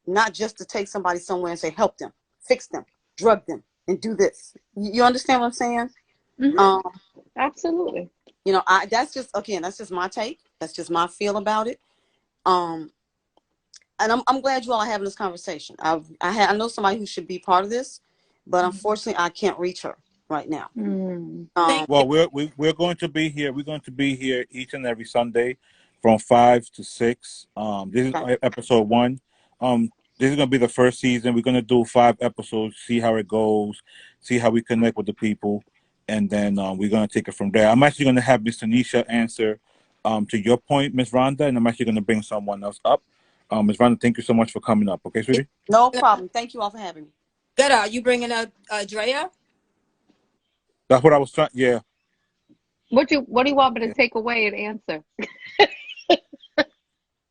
not just to take somebody somewhere and say, help them, fix them, drug them, and do this. You understand what I'm saying? Absolutely. That's just my take. That's just my feel about it. And I'm glad you all are having this conversation. I know somebody who should be part of this, but unfortunately I can't reach her right now. Well, we're going to be here. We're going to be here each and every Sunday from 5 to 6. This is episode 1. This is going to be the first season. We're going to do 5 episodes, see how it goes, see how we connect with the people, and then we're going to take it from there. I'm actually going to have Mr. Nisha answer to your point, Ms. Rhonda, and I'm actually going to bring someone else up. Ms. Rhonda, thank you so much for coming up. Okay, sweetie? No problem. Thank you all for having me. Good. Are you bringing up Drea? That's what I was trying. Yeah. What do you want me to take away and answer?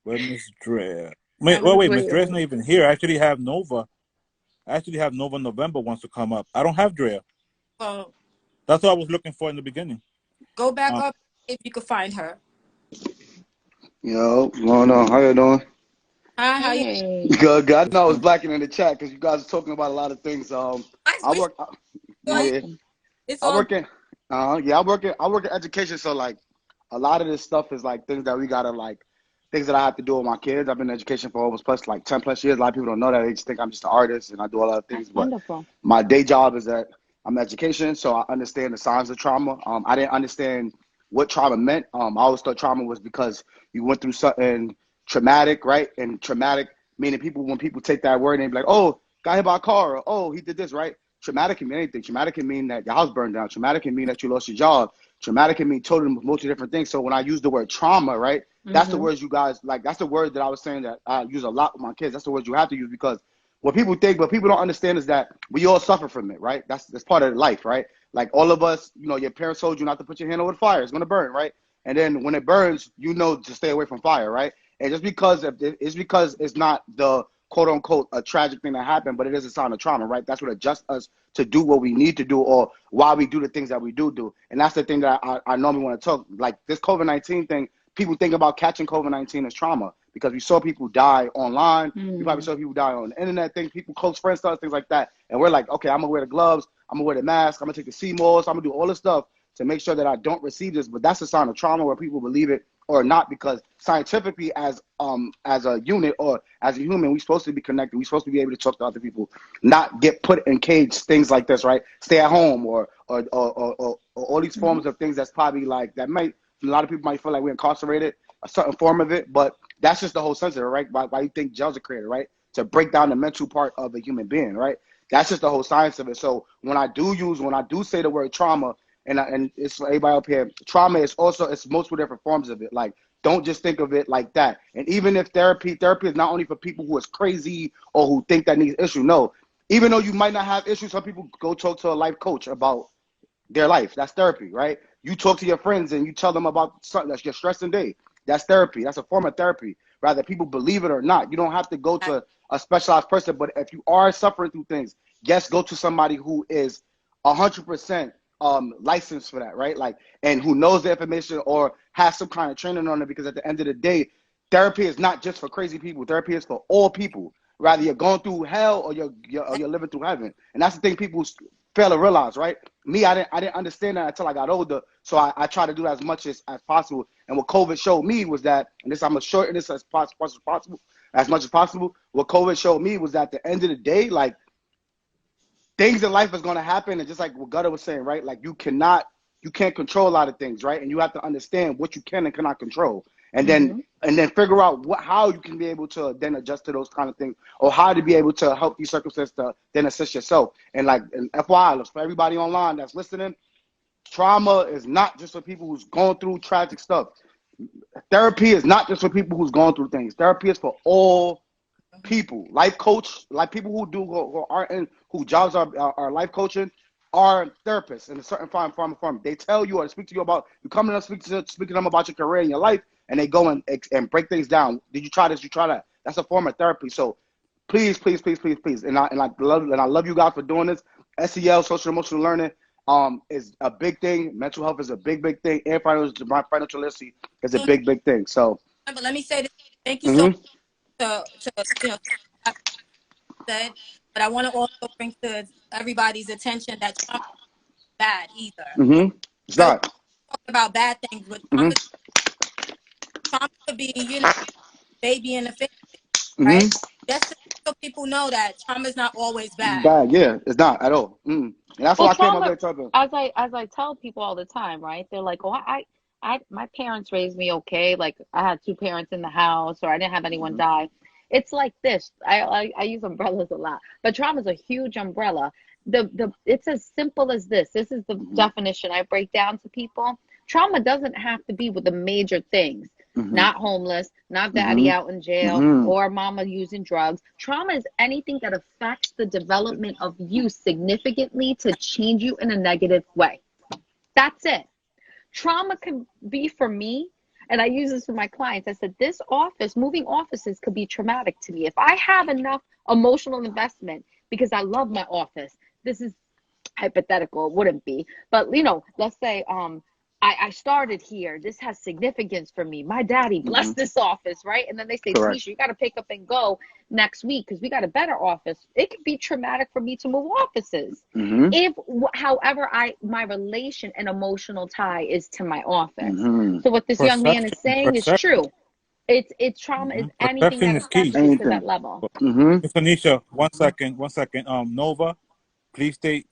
Where's Miss Dre? Wait, Miss Dre's not even here. I actually have Nova. November wants to come up. I don't have Drea. Oh, That's what I was looking for in the beginning. Go back up if you could find her. Yo, what's going on? How you doing? Hi, how you? Hey. Good, good. I know I was blacking in the chat because you guys are talking about a lot of things. I I wish work. you all- Yeah, Welcome. it's I all work in. Yeah, I work in education. So like, a lot of this stuff is like things that we gotta like, things that I have to do with my kids. I've been in education for almost plus like 10+ years. A lot of people don't know that. They just think I'm just an artist and I do a lot of things. That's But wonderful. my day job is that I'm in education, so I understand the signs of trauma. I didn't understand what trauma meant. I always thought trauma was because you went through something traumatic, right? And traumatic meaning people, when people take that word and be like, oh, got hit by a car, or oh, he did this, right? Traumatic can mean anything. Traumatic can mean that your house burned down. Traumatic can mean that you lost your job. Traumatic can mean totally multi different things. So when I use the word trauma, right, that's the words you guys like. That's the word that I was saying that I use a lot with my kids. That's the words you have to use because what people think, but people don't understand is that we all suffer from it, right? That's part of life, right? Like all of us, you know, your parents told you not to put your hand over the fire; it's gonna burn, right? And then when it burns, you know to stay away from fire, right? And just because it's not the quote unquote a tragic thing that happened, but it is a sign of trauma, right? That's what adjusts us to do what we need to do or why we do the things that we do. And that's the thing that I normally want to talk. Like this COVID-19 thing, people think about catching COVID-19 as trauma because we saw people die online. We probably saw people die on the internet, things, people, close friends, stuff, things like that. And we're like, okay, I'm gonna wear the gloves, I'm gonna wear the mask, I'm gonna take the CMOS, I'm gonna do all this stuff to make sure that I don't receive this. But that's a sign of trauma where people believe it or not, because scientifically as a unit or as a human, we're supposed to be connected. We're supposed to be able to talk to other people, not get put in cage, things like this, right? Stay at home or all these forms of things that's probably like, that might, a lot of people might feel like we're incarcerated, a certain form of it, but that's just the whole sense of it, right? Why you think jails are created, right? To break down the mental part of a human being, right? That's just the whole science of it. So when I do say the word trauma, and it's for everybody up here, trauma is also, it's multiple different forms of it. Like, don't just think of it like that. And even if therapy is not only for people who is crazy or who think that needs issue. No, even though you might not have issues, some people go talk to a life coach about their life. That's therapy, right? You talk to your friends and you tell them about something that's your stressing day. That's therapy. That's a form of therapy. Rather, people believe it or not. You don't have to go to a specialized person, but if you are suffering through things, yes, go to somebody who is 100% licensed for that, right? Like, and who knows the information or has some kind of training on it, because at the end of the day, therapy is not just for crazy people. Therapy is for all people. Rather, you're going through hell or you're living through heaven. And that's the thing people fail to realize, right? Me, I didn't understand that until I got older. So I try to do as much as possible. And what COVID showed me was that, and this, I'm gonna shorten this as much as possible. What COVID showed me was that at the end of the day, like, things in life is gonna happen, and just like what Gutta was saying, right? Like you can't control a lot of things, right? And you have to understand what you can and cannot control, and then figure out how you can be able to then adjust to those kind of things, or how to be able to help these circumstances to then assist yourself. And like, and FYI, for everybody online that's listening, trauma is not just for people who's going through tragic stuff. Therapy is not just for people who's going through things. Therapy is for all people. Life coach, like people who are in, who jobs are life coaching, are therapists in a certain form. They tell you or speak to you about, you come in and speak to them about your career and your life, and they go and break things down. Did you try this? You try that? That's a form of therapy. So please, and I love you guys for doing this. SEL, social emotional learning, is a big thing. Mental health is a big thing, and financial literacy is a big thing. So, but let me say this. Thank you so much mm-hmm, to I said, but I want to also bring to everybody's attention that trauma is bad either. it's So not. talking about bad things, but Mm-hmm, trauma could be, baby in the face, right? mm-hmm. Just so people know that trauma is not always bad. Bad, yeah, it's not at all. And that's Well, why I came up trauma, there talking. as I tell people all the time, right? They're like, "Oh, my parents raised me okay. Like I had two parents in the house, or I didn't have anyone Mm-hmm, die." It's like this. I use umbrellas a lot, but trauma is a huge umbrella. It's as simple as this. This is the mm-hmm, definition I break down to people. Trauma doesn't have to be with the major things. mm-hmm, Not homeless, not daddy mm-hmm, out in jail, mm-hmm. or mama using drugs. Trauma is anything that affects the development of you significantly to change you in a negative way. That's it. Trauma can be for me, and I use this with my clients. I said, this office, moving offices could be traumatic to me. If I have enough emotional investment because I love my office, this is hypothetical, it wouldn't be, but let's say I started here. This has significance for me. My daddy blessed this office, right? And then they say, Correct. Tanisha, you got to pick up and go next week because we got a better office. It could be traumatic for me to move offices. If, however, my relation and emotional tie is to my office. So what this young man is saying is true. It's trauma is anything Perception that is key. affects you to that level. Miss Anisha, one second. Nova, please stay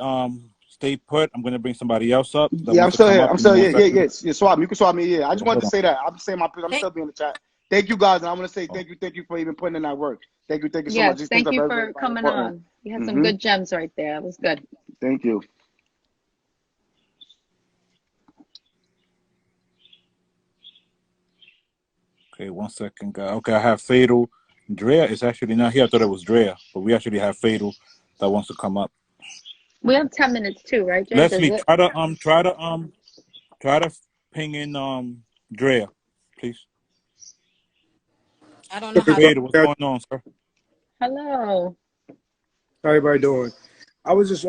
put. I'm gonna bring somebody else up that Yeah, I'm wants to still come here. up. I'm Give me still one here. second. Yeah. Swap. You can swap me. Yeah. I just wanted Hold to on. say that. I'm saying I'm still being in the chat. Thank you guys, and I want to say thank you for even putting in that work. Thank you so much. Yes, These things thank are you very, for very coming important. on. You had some good gems right there. It was good. Thank you. Okay, one second, guys. Okay, I have Fatal. Drea is actually not here. I thought it was Drea, but we actually have Fatal that wants to come up. We have 10 minutes too, right, Jay? Does Leslie, it? try to ping in Drea, please. I don't know how. Fatal, what's going on, sir? Hello. How everybody doing? I was just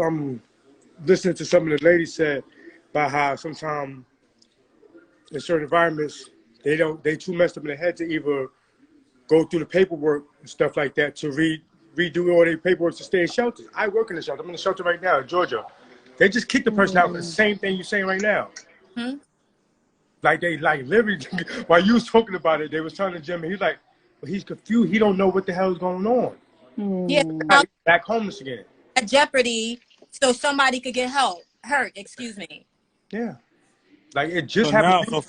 listening to some of the ladies said about how sometimes in certain environments they too messed up in the head to either go through the paperwork and stuff like that to redo all their paperwork to stay in shelters. I work in the shelter. I'm in the shelter right now in Georgia. They just kick the person out for the same thing you're saying right now. Like they literally while you was talking about it, they was telling Jimmy, he's like, well, he's confused. He don't know what the hell is going on. Yeah, Like, back homeless again. at jeopardy, so somebody could get hurt. Excuse me. Yeah. Like it just So happened. now,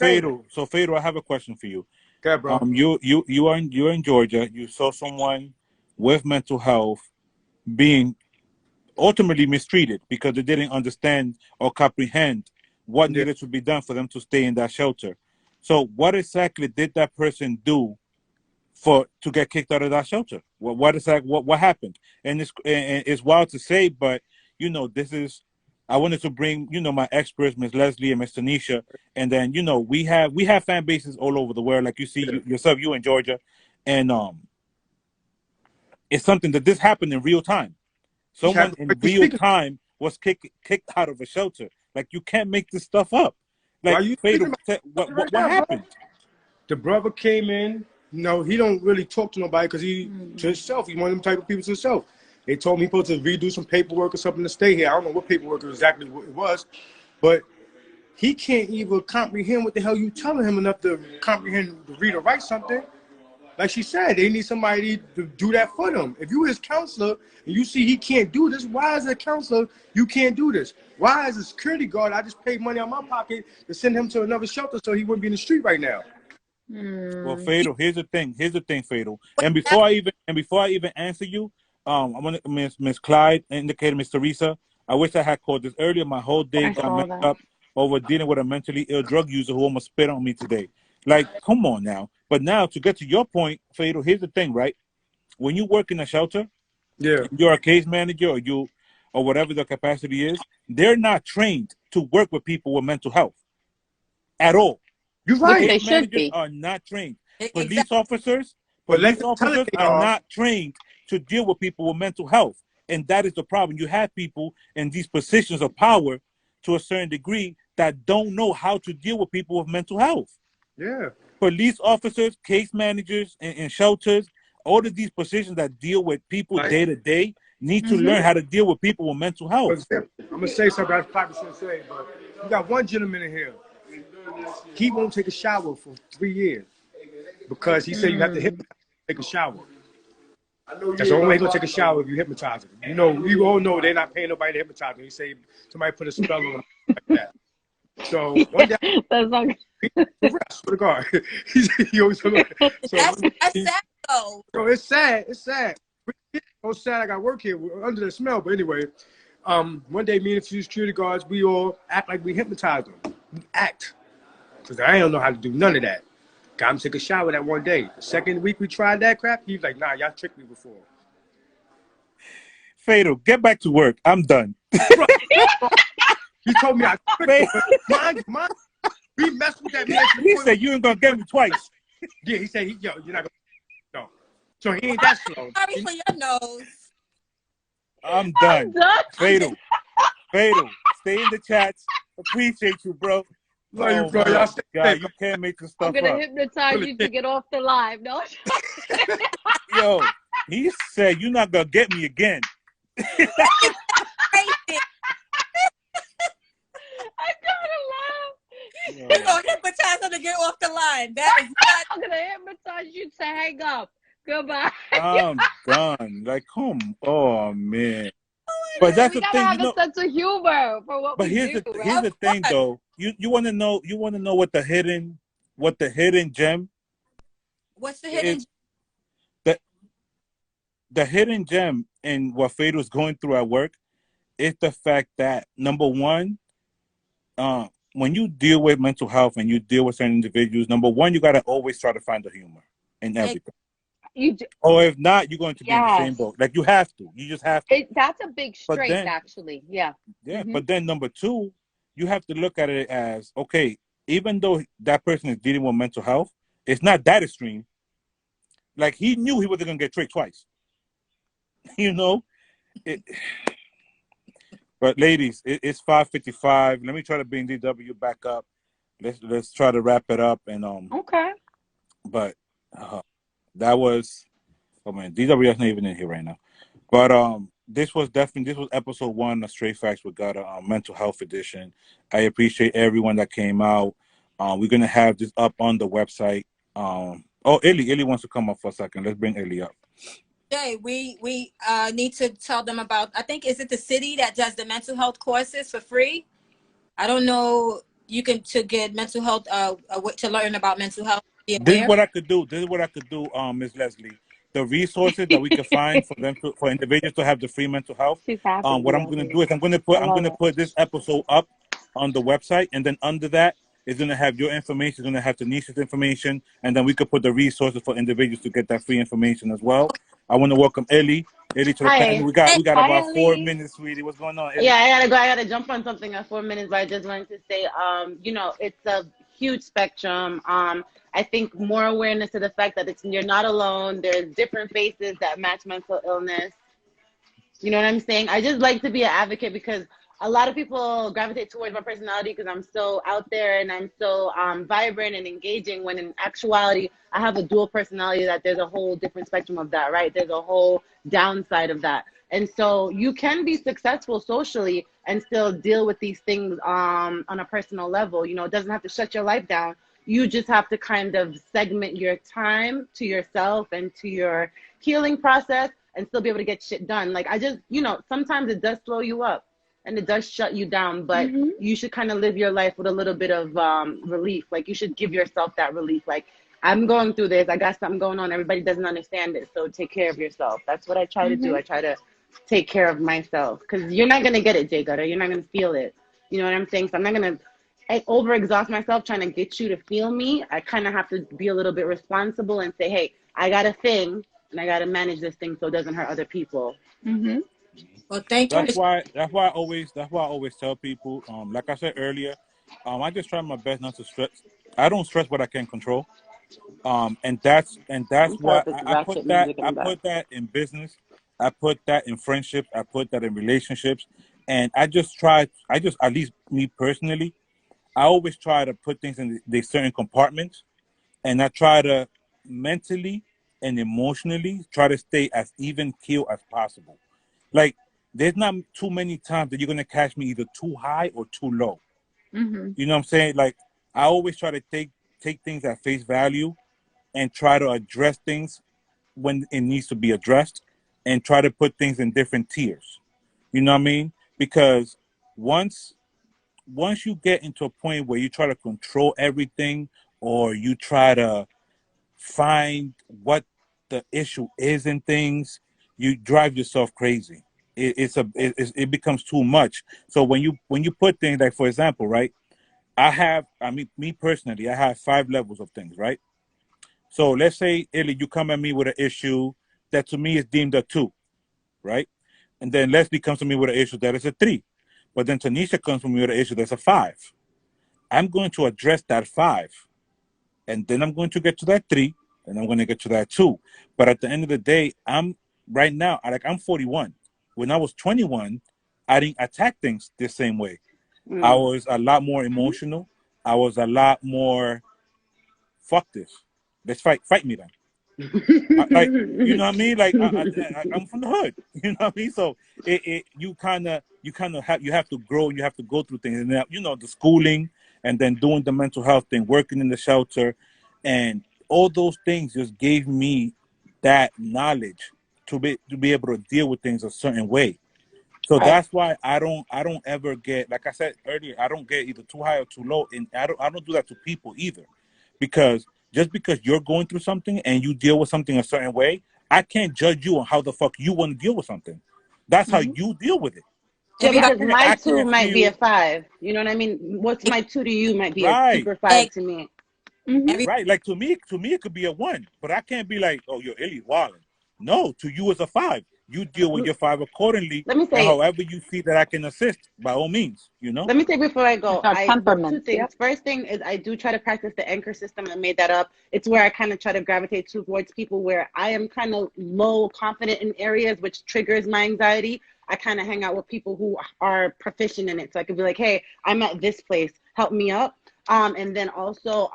Fatal, I have a question for you. Okay, bro. You're in Georgia. You saw someone with mental health being ultimately mistreated because they didn't understand or comprehend what Yeah. needed to be done for them to stay in that shelter. So, what exactly did that person do to get kicked out of that shelter? What happened? And it's wild to say, but this is. I wanted to bring my experts, Miss Leslie and Miss Tanisha, and then we have fan bases all over the world, like you see yourself, you in Georgia, and it's something that this happened in real time. Someone in real time was kicked out of a shelter. Like you can't make this stuff up. Why Like you Fatal, speaking about it right what now, happened? bro? The brother came in. No, he don't really talk to nobody because he to himself. He's one of them type of people to himself. They told me he supposed to redo some paperwork or something to stay here. I don't know what paperwork exactly what it was, but he can't even comprehend what the hell you telling him enough to comprehend to read or write something. Like she said, they need somebody to do that for them. If you his counselor and you see he can't do this, why as a counselor you can't do this? Why as a security guard I just paid money out of my pocket to send him to another shelter so he wouldn't be in the street right now? Well, Fatal, here's the thing. Fatal. And before I even answer you, I want to Miss Clyde indicated Miss Teresa. I wish I had called this earlier. My whole day I got saw messed that. up over dealing with a mentally ill drug user who almost spit on me today. Like, come on now. But now to get to your point, Fatal, here's the thing, right? When you work in a shelter, Yeah. you're a case manager or whatever the capacity is, they're not trained to work with people with mental health at all. You're Which right. they Case should managers be. are not trained. Police Exactly. officers, But let them tell it they are are. not trained to deal with people with mental health. And that is the problem. You have people in these positions of power to a certain degree that don't know how to deal with people with mental health. Yeah. Police officers, case managers in shelters, all of these positions that deal with people Like, day to day need to learn how to deal with people with mental for health. example, I'm gonna say something I probably shouldn't say, but you got one gentleman in here. He won't take a shower for 3 years because he said you have to take a shower. That's the only way he's gonna take a shower if you hypnotize him. We all know they're not paying nobody to hypnotize him. He say somebody put a spell on him like that. So one day, That's not for the guard, he always so That's sad though. so it's sad. It's sad. So sad. I got work here under the smell. But anyway, one day me and a few security guards, we all act like we hypnotized them. We act, because I don't know how to do none of that. Got him to take a shower that one day. The second week we tried that crap, he was like, nah, y'all tricked me before. Fatal, get back to work. I'm done. He told me I tricked him. Mind, we messed with that man. He said you ain't gonna get me twice. Yeah, he said, you're not gonna, no. So he ain't that slow. Sorry for your nose. I'm done. Fatal. Fatal, stay in the chats. Appreciate you, bro. Love you, Oh bro. my Y'all stay God, safe. you can't make this I'm stuff gonna up. hypnotize you to get off the live. No. Yo, he said you're not gonna get me again. Crazy. I gotta laugh. Yo, You're gonna hypnotize them to get off the line. That is not. I'm gonna hypnotize you to hang up. Goodbye. I'm done. Like, come, oh man. But that's We the gotta thing, have a sense of humor for what But we here's do, the right? thing though. You want to know what the hidden gem What's the hidden? is. The hidden gem in what Fatal is going through at work is the fact that number one, when you deal with mental health and you deal with certain individuals, number one, you got to always try to find the humor in everything. You do, Or if not, you're going to be in the same yes. boat. Like you have to. You just have to. That's a big But strength, then, actually. Yeah. yeah. Mhm. But then number two, you have to look at it as, okay, even though that person is dealing with mental health, it's not that extreme. Like he knew he wasn't gonna get tricked twice. You know. But ladies, it's 5:55. Let me try to bring DW back up. Let's try to wrap it up and Okay. But that was, oh man, DW is not even in here right now. But this was episode 1 of Straight Facts with Gutta, mental health edition. I appreciate everyone that came out. We're gonna have this up on the website. Illy wants to come up for a second. Let's bring Illy up. Jay, we need to tell them about. I think is it the city that does the mental health courses for free? I don't know. You can to get mental health. To learn about mental health. Be This is aware. what I could do. Ms. Leslie. The resources that we can find for individuals to have the free mental health. She's happy. What I'm gonna do is I'm gonna put this episode up on the website, and then under that is gonna have your information, it's gonna have Tanisha's information, and then we could put the resources for individuals to get that free information as well. I want to welcome Ellie to the panel. We got Hi, about 4 Ellie. minutes, sweetie. What's going on, Ellie? Yeah, I gotta go. I gotta jump on something at 4 minutes, but I just wanted to say, it's a huge spectrum. I think more awareness to the fact that you're not alone. There's different faces that match mental illness. You know what I'm saying? I just like to be an advocate because a lot of people gravitate towards my personality because I'm so out there and I'm so vibrant and engaging, when in actuality, I have a dual personality that there's a whole different spectrum of that, right? There's a whole downside of that. And so you can be successful socially and still deal with these things on a personal level. You know, it doesn't have to shut your life down. You just have to kind of segment your time to yourself and to your healing process and still be able to get shit done. Like sometimes it does slow you up and it does shut you down, but you should kind of live your life with a little bit of relief. Like you should give yourself that relief. Like, I'm going through this. I got something going on. Everybody doesn't understand it. So take care of yourself. That's what I try to do. I try to take care of myself because you're not going to get it, Jay Gutter. You're not going to feel it. You know what I'm saying? So I'm not going to overexhaust myself trying to get you to feel me. I kind of have to be a little bit responsible and say, hey, I got a thing and I got to manage this thing so it doesn't hurt other people. Well, thank you. That's why I always tell people, like I said earlier, I just try my best not to stress. I don't stress what I can't control. And that's what I put that in business. I put that in friendships. I put that in relationships. And I just at least me personally, I always try to put things in the certain compartments, and I try to mentally and emotionally try to stay as even keel as possible. Like, there's not too many times that you're gonna catch me either too high or too low. You know what I'm saying? Like, I always try to take things at face value and try to address things when it needs to be addressed, and try to put things in different tiers. You know what I mean? Because once you get into a point where you try to control everything, or you try to find what the issue is in things, you drive yourself crazy. It becomes too much. So when you put things like, for example, right? Me personally, I have 5 levels of things, right? So let's say, Illy, you come at me with an issue that to me is deemed a 2, right? And then Leslie comes to me with an issue that is a 3. But then Tanisha comes to me with an issue that's a 5. I'm going to address that 5. And then I'm going to get to that 3. And I'm going to get to that 2. But at the end of the day, I'm 41. When I was 21, I didn't attack things the same way. I Mm. was a lot more emotional. I was a lot more, fuck this. Let's fight me then. You know what I mean? Like I'm from the hood. You know what I mean? So you kind of have to grow. You have to go through things, and then, the schooling, and then doing the mental health thing, working in the shelter, and all those things just gave me that knowledge to be able to deal with things a certain way. So Right. that's why I don't ever get, like I said earlier, I don't get either too high or too low, and I don't do that to people either, because just because you're going through something and you deal with something a certain way, I can't judge you on how the fuck you want to deal with something. That's how you deal with it. Yeah, I Everybody, because can't my I 2 can't might be a feel 5. You know what I mean? What's my 2 to you might be a right. super 5 egg, to me. every Right. Like to me it could be a 1, but I can't be like, oh, you're Illy Wallen. No, to you it's a 5. You deal with your 5 accordingly, Let me and say, however you see that I can assist, by all means. Let me say before I It's go, our there's 2 temperaments. things. Yep. First thing is I do try to practice the anchor system. I made that up. It's where I kind of try to gravitate towards people where I am kind of low confident in areas which triggers my anxiety. I kind of hang out with people who are proficient in it. So I could be like, hey, I'm at this place. Help me up. And then also,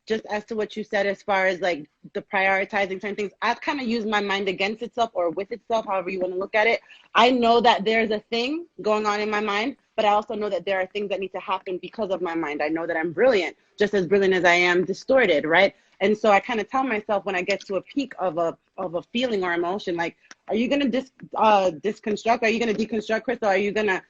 just as to what you said, as far as like the prioritizing certain things, I've kind of used my mind against itself or with itself, however you want to look at it. I know that there's a thing going on in my mind, but I also know that there are things that need to happen because of my mind. I know that I'm brilliant, just as brilliant as I am distorted, right? And so I kind of tell myself when I get to a peak of a feeling or emotion, like, are you gonna disconstruct? Are you gonna deconstruct, Crystal? Are you gonna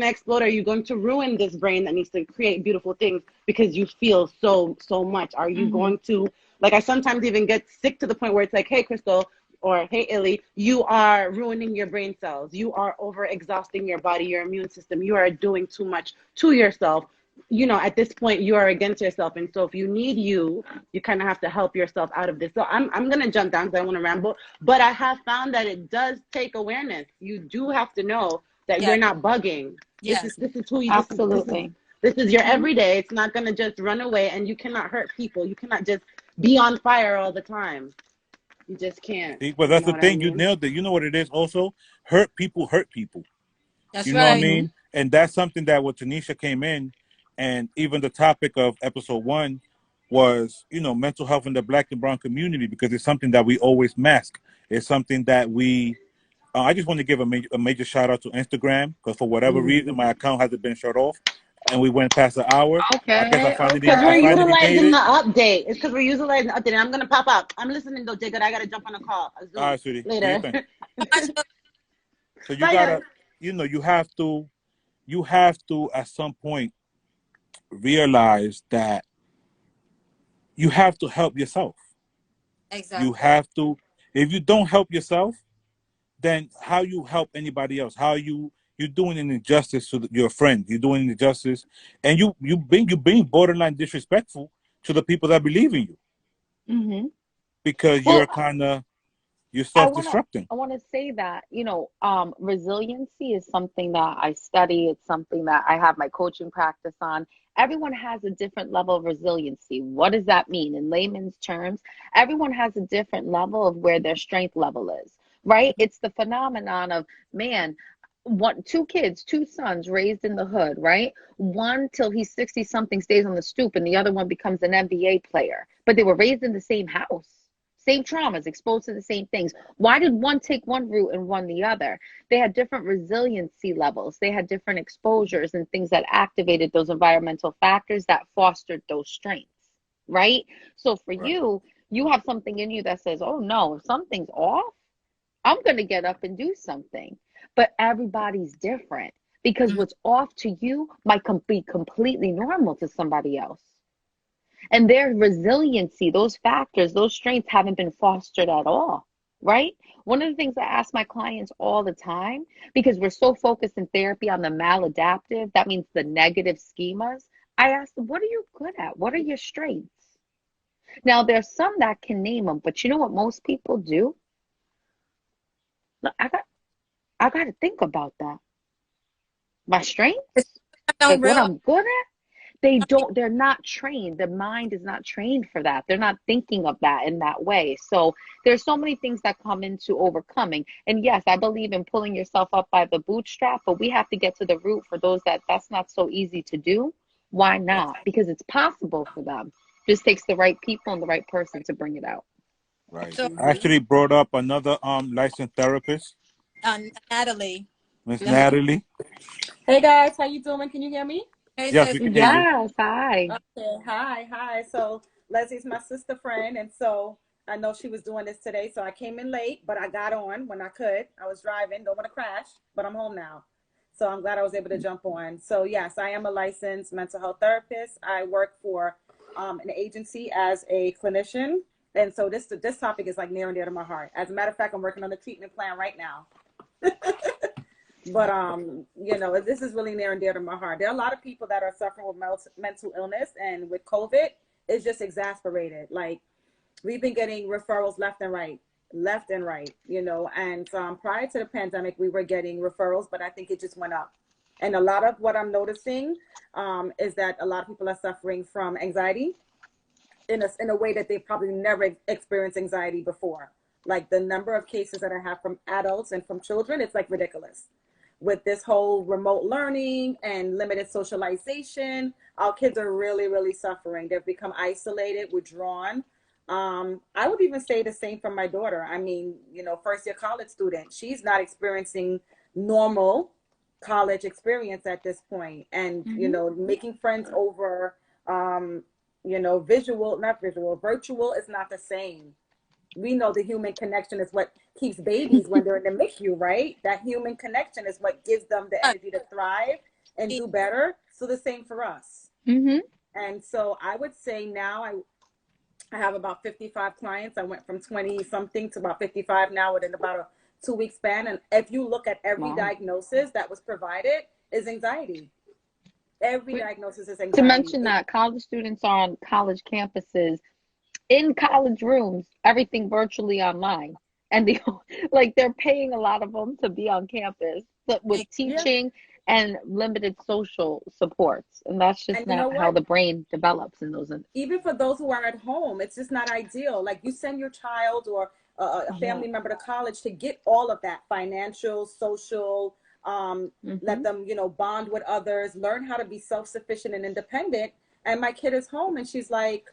explode? Are you going to ruin this brain that needs to create beautiful things because you feel so much? Are you going to, like, I sometimes even get sick to the point where it's like, hey, Crystal, or hey, Illy, you are ruining your brain cells. You are over exhausting your body, your immune system. You are doing too much to yourself. At this point, you are against yourself. And so if you need you kind of have to help yourself out of this. So I'm going to jump down because I want to ramble. But I have found that it does take awareness. You do have to know that yeah, you're not bugging. yes, This is who you, Absolutely. this is your everyday. It's not going to just run away, and you cannot hurt people. You cannot just be on fire all the time. You just can't. See, but You that's know the what I thing. You mean? nailed it. You know what it is also? Hurt people hurt people. that's You know what I right. mean? And that's something that when Tanisha came in, and even the topic of episode 1 was, mental health in the Black and brown community, because it's something that we always mask. It's something that we, I just want to give a major shout out to Instagram, because for whatever reason, my account hasn't been shut off, and we went past the hour. I guess Okay. Because I we're Okay. finally made utilizing it. the update. It's because we're utilizing the update. I'm going to pop up. I'm listening, though, Jacob. I got to jump on a call, a All Zoom right, sweetie, do your later. thing. So much of So you Bye, guys. gotta, you have to at some point realize that you have to help yourself. You exactly. have to. If you don't help yourself, then how you help anybody else? How you're doing an injustice to your friend? You're doing an injustice, and you being borderline disrespectful to the people that believe in you, hmm because Well, you're I wanna self-destructing. I wanna say that, resiliency is something that I study. It's something that I have my coaching practice on. Everyone has a different level of resiliency. What does that mean? In layman's terms, everyone has a different level of where their strength level is, right? It's the phenomenon of, man, two kids, two sons raised in the hood, right? One till he's 60 something stays on the stoop, and the other one becomes an NBA player. But they were raised in the same house, same traumas, exposed to the same things. Why did one take one route and one the other? They had different resiliency levels. They had different exposures and things that activated those environmental factors that fostered those strengths, right? So for Right. you, you have something in you that says, oh no, if something's off, I'm going to get up and do something. But everybody's different because Mhm. what's off to you might be completely normal to somebody else. And their resiliency, those factors, those strengths haven't been fostered at all, right? One of the things I ask my clients all the time, because we're so focused in therapy on the maladaptive, that means the negative schemas. I ask them, what are you good at? What are your strengths? Now, there's some that can name them, but you know what most people do? Look, I got to think about that. My strengths, I don't like what realize. I'm good at. they're not trained. The mind is not trained for that. They're not thinking of that in that way. So there's so many things that come into overcoming. And yes, I believe in pulling yourself up by the bootstrap, but we have to get to the root for those that's not so easy to do. Why not? Because it's possible for them. Just takes the right people and the right person to bring it out. Right. So, I actually brought up another licensed therapist, Natalie. Miss Natalie. Hey guys, how you doing? Can you hear me? Hey, Yes, sis. we can hear you. Yes, hi. Okay, hi. So Leslie's my sister friend, and so I know she was doing this today, so I came in late, but I got on when I could. I was driving, don't want to crash, but I'm home now. So I'm glad I was able to jump on. So yes, I am a licensed mental health therapist. I work for an agency as a clinician. And so this topic is like near and dear to my heart. As a matter of fact, I'm working on the treatment plan right now. But you know, this is really near and dear to my heart. There are a lot of people that are suffering with mental illness, and with COVID, it's just exasperated. Like, we've been getting referrals left and right, you know. And prior to the pandemic, we were getting referrals, but I think it just went up. And a lot of what I'm noticing is that a lot of people are suffering from anxiety in a way that they've probably never experienced anxiety before. Like, the number of cases that I have from adults and from children, it's like ridiculous. With this whole remote learning and limited socialization, our kids are really, really suffering. They've become isolated, withdrawn. I would even say the same for my daughter. I mean, you know, first year college student, she's not experiencing normal college experience at this point. And, you know, making friends over, you know, virtual is not the same. We know the human connection is what keeps babies when they're in the NICU, right? That human connection is what gives them the energy to thrive and do better. So the same for us. And so I would say now I have about 55 clients. I went from 20 something to about 55 now within about a 2-week span. And if you look at every diagnosis that was provided, is anxiety. Every diagnosis is anxiety. To mention that college students are on college campuses, in college rooms, everything virtually online, and they're paying a lot of them to be on campus, but with teaching and limited social supports, and that's just not how the brain develops in those. Even for those who are at home, it's just not ideal. Like, you send your child or a family member to college to get all of that financial, social, let them, you know, bond with others, learn how to be self-sufficient and independent. And my kid is home, and she's like,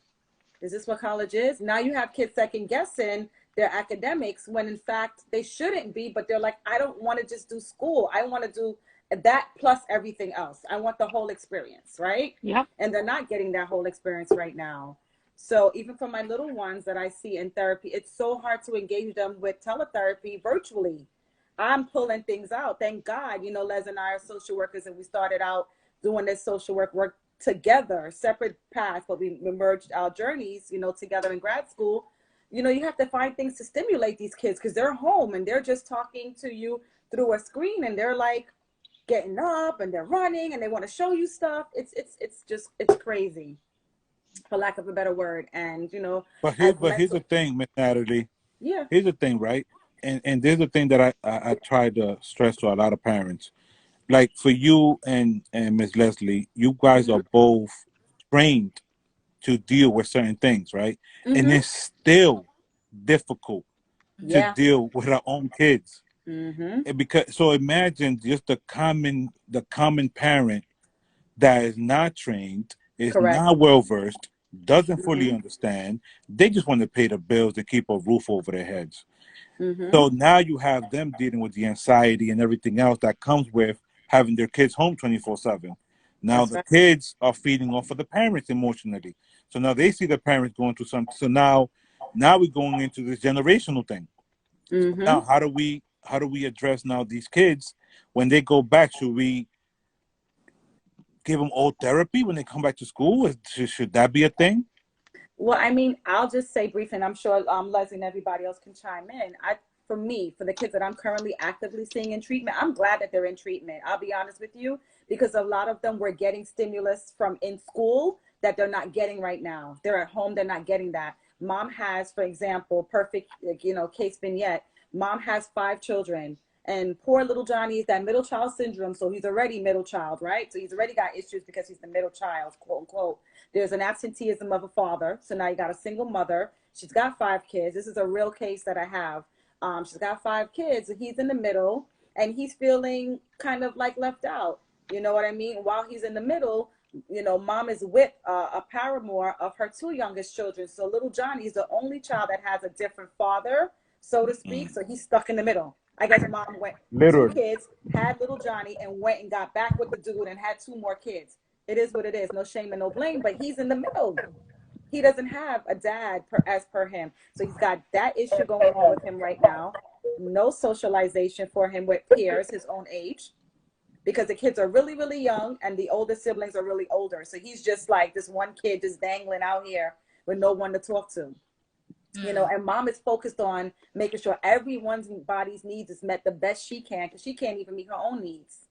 is this what college is? Now you have kids second guessing their academics when in fact they shouldn't be, but they're like, I don't want to just do school. I want to do that plus everything else. I want the whole experience, right? Yeah. And they're not getting that whole experience right now. So even for my little ones that I see in therapy, it's so hard to engage them with teletherapy virtually. I'm pulling things out. Thank God, you know, Les and I are social workers, and we started out doing this social work together, separate paths, but we merged our journeys, you know, together in grad school. You know, you have to find things to stimulate these kids because they're home and they're just talking to you through a screen, and they're like getting up and they're running and they want to show you stuff. It's crazy, for lack of a better word. And, you know, But here's the thing, Miss Natalie. Yeah. Here's the thing, right? And there's the thing that I try to stress to a lot of parents. Like, for you and Ms. Leslie, you guys are both trained to deal with certain things, right? And it's still difficult to deal with our own kids. And because, so imagine just the common parent that is not trained, is not well versed, doesn't fully understand. They just want to pay the bills to keep a roof over their heads. So now you have them dealing with the anxiety and everything else that comes with having their kids home 24/7. Now the kids are feeding off of the parents emotionally. So now they see the parents going through something. So now we're going into this generational thing. So now how do we address now these kids when they go back? Should we give them old therapy when they come back to school? Should that be a thing? Well, I mean, I'll just say briefly, and I'm sure Leslie and everybody else can chime in. For the kids that I'm currently actively seeing in treatment, I'm glad that they're in treatment. I'll be honest with you, because a lot of them were getting stimulus from in school that they're not getting right now. They're at home, they're not getting that. Mom has, for example, perfect, you know, case vignette. Mom has 5 children, And poor little Johnny is that middle child syndrome. So he's already middle child, right? So he's already got issues because he's the middle child, quote unquote. There's an absenteeism of a father. So now you got a single mother. She's got 5 kids. This is a real case that I have. She's got 5 kids. He's in the middle and he's feeling kind of like left out. You know what I mean? While he's in the middle, you know, mom is with a paramour of her 2 youngest children. So little Johnny is the only child that has a different father, so to speak. So he's stuck in the middle. I guess mom went 2 kids, had little Johnny, and went and got back with the dude and had 2 more kids. It is what it is. No shame and no blame, but he's in the middle. He doesn't have a dad as per him. So he's got that issue going on with him right now. No socialization for him with peers his own age, because the kids are really, really young and the older siblings are really older. So he's just like this one kid just dangling out here with no one to talk to. You know, and mom is focused on making sure everyone's body's needs is met the best she can, because she can't even meet her own needs.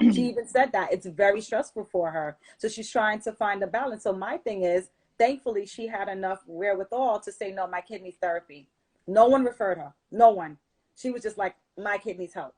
She even said that it's very stressful for her. So she's trying to find a balance. So my thing is, thankfully, she had enough wherewithal to say, no, my kid needs therapy. No one referred her. No one. She was just like, my kid needs help.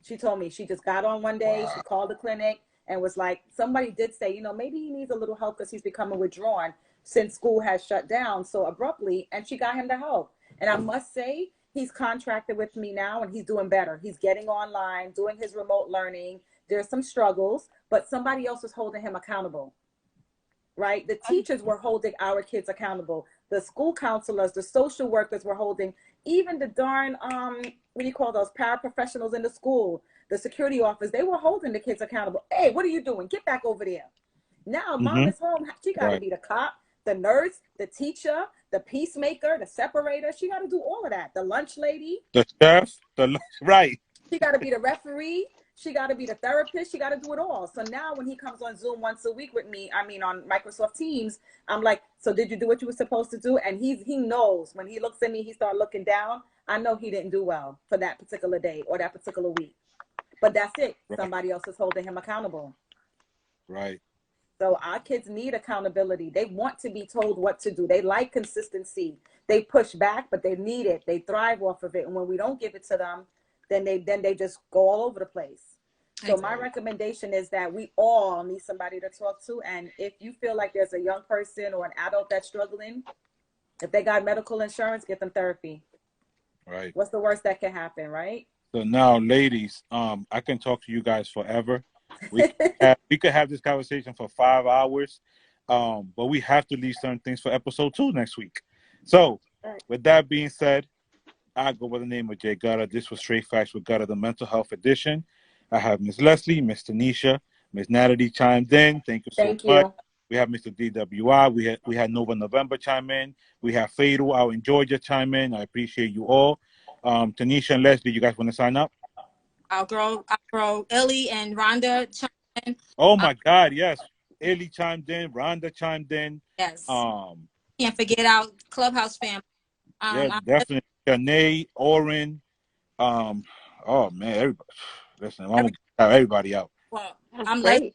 She told me she just got on one day. She called the clinic and was like, somebody did say, you know, maybe he needs a little help because he's becoming withdrawn since school has shut down so abruptly, and she got him the help. And I must say, he's contracted with me now and he's doing better. He's getting online, doing his remote learning. There's some struggles, but somebody else was holding him accountable, right? The teachers were holding our kids accountable. The school counselors, the social workers were holding, even the darn, what do you call those, paraprofessionals in the school, the security office, they were holding the kids accountable. Hey, what are you doing? Get back over there. Now mom is home. She got to be the cop, the nurse, the teacher, the peacemaker, the separator. She got to do all of that. The lunch lady. The chef. Right. She got to be the referee. She got to be the therapist. She got to do it all. So now when he comes on Zoom once a week with me, I mean on Microsoft Teams, I'm like, so did you do what you were supposed to do? And he knows when he looks at me, he starts looking down. I know he didn't do well for that particular day or that particular week. But that's it. Right. Somebody else is holding him accountable. Right. So our kids need accountability. They want to be told what to do. They like consistency. They push back, but they need it. They thrive off of it. And when we don't give it to them, then they just go all over the place. So my recommendation is that we all need somebody to talk to. And if you feel like there's a young person or an adult that's struggling, if they got medical insurance, get them therapy. Right. What's the worst that can happen, right? So now, ladies, I can talk to you guys forever. We could have this conversation for 5 hours, but we have to leave certain things for episode 2 next week. So with that being said, I go by the name of Jay Gutta. This was Straight Facts with Gutta, the Mental Health Edition. I have Miss Leslie, Miss Tanisha, Miss Natalie chimed in. Thank you so much. We have Mr. DWI. We had Nova November chime in. We have Fatal out in Georgia chime in. I appreciate you all. Tanisha and Leslie, you guys want to sign up? Our girl Ellie and Rhonda chimed in. Oh my God, yes. Ellie chimed in. Rhonda chimed in. Yes. Can't forget our Clubhouse family. Yeah, definitely. Janae, Oren. Oh man, everybody. Listen, I'm gonna have everybody out. Well, I'm Leslie,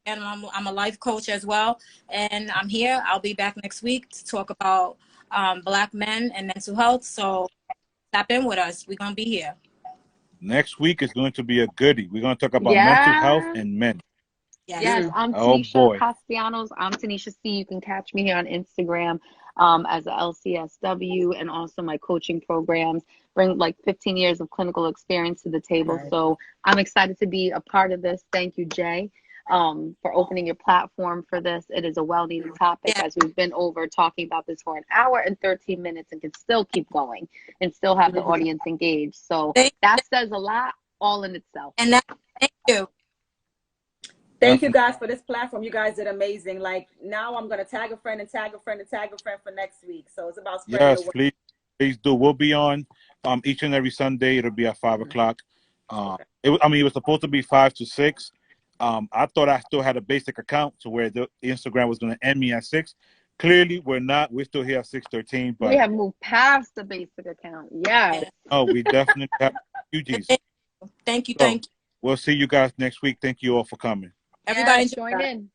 and I'm a life coach as well, and I'm here. I'll be back next week to talk about Black men and mental health. So stop in with us. We're gonna be here. Next week is going to be a goodie. We're going to talk about mental health and men. Yes, I'm Tanisha Castellanos. I'm Tanisha C. You can catch me here on Instagram as a LCSW, and also my coaching programs bring like 15 years of clinical experience to the table. Right. So I'm excited to be a part of this. Thank you, Jay, for opening your platform for this. It is a well-needed topic, as we've been over talking about this for an hour and 13 minutes and can still keep going and still have the audience engaged. So that says a lot all in itself. And thank you. Thank you guys for this platform. You guys did amazing. Like now I'm going to tag a friend and tag a friend and tag a friend for next week. So it's about spreading the word. Please do. We'll be on each and every Sunday. It'll be at 5 o'clock. It was supposed to be 5 to 6. I thought I still had a basic account to where the Instagram was going to end me at 6. Clearly, we're not. We're still here at 6:13. But we have moved past the basic account. Yes. Oh, we definitely have. Thank you. Thank you. We'll see you guys next week. Thank you all for coming. Everybody join in.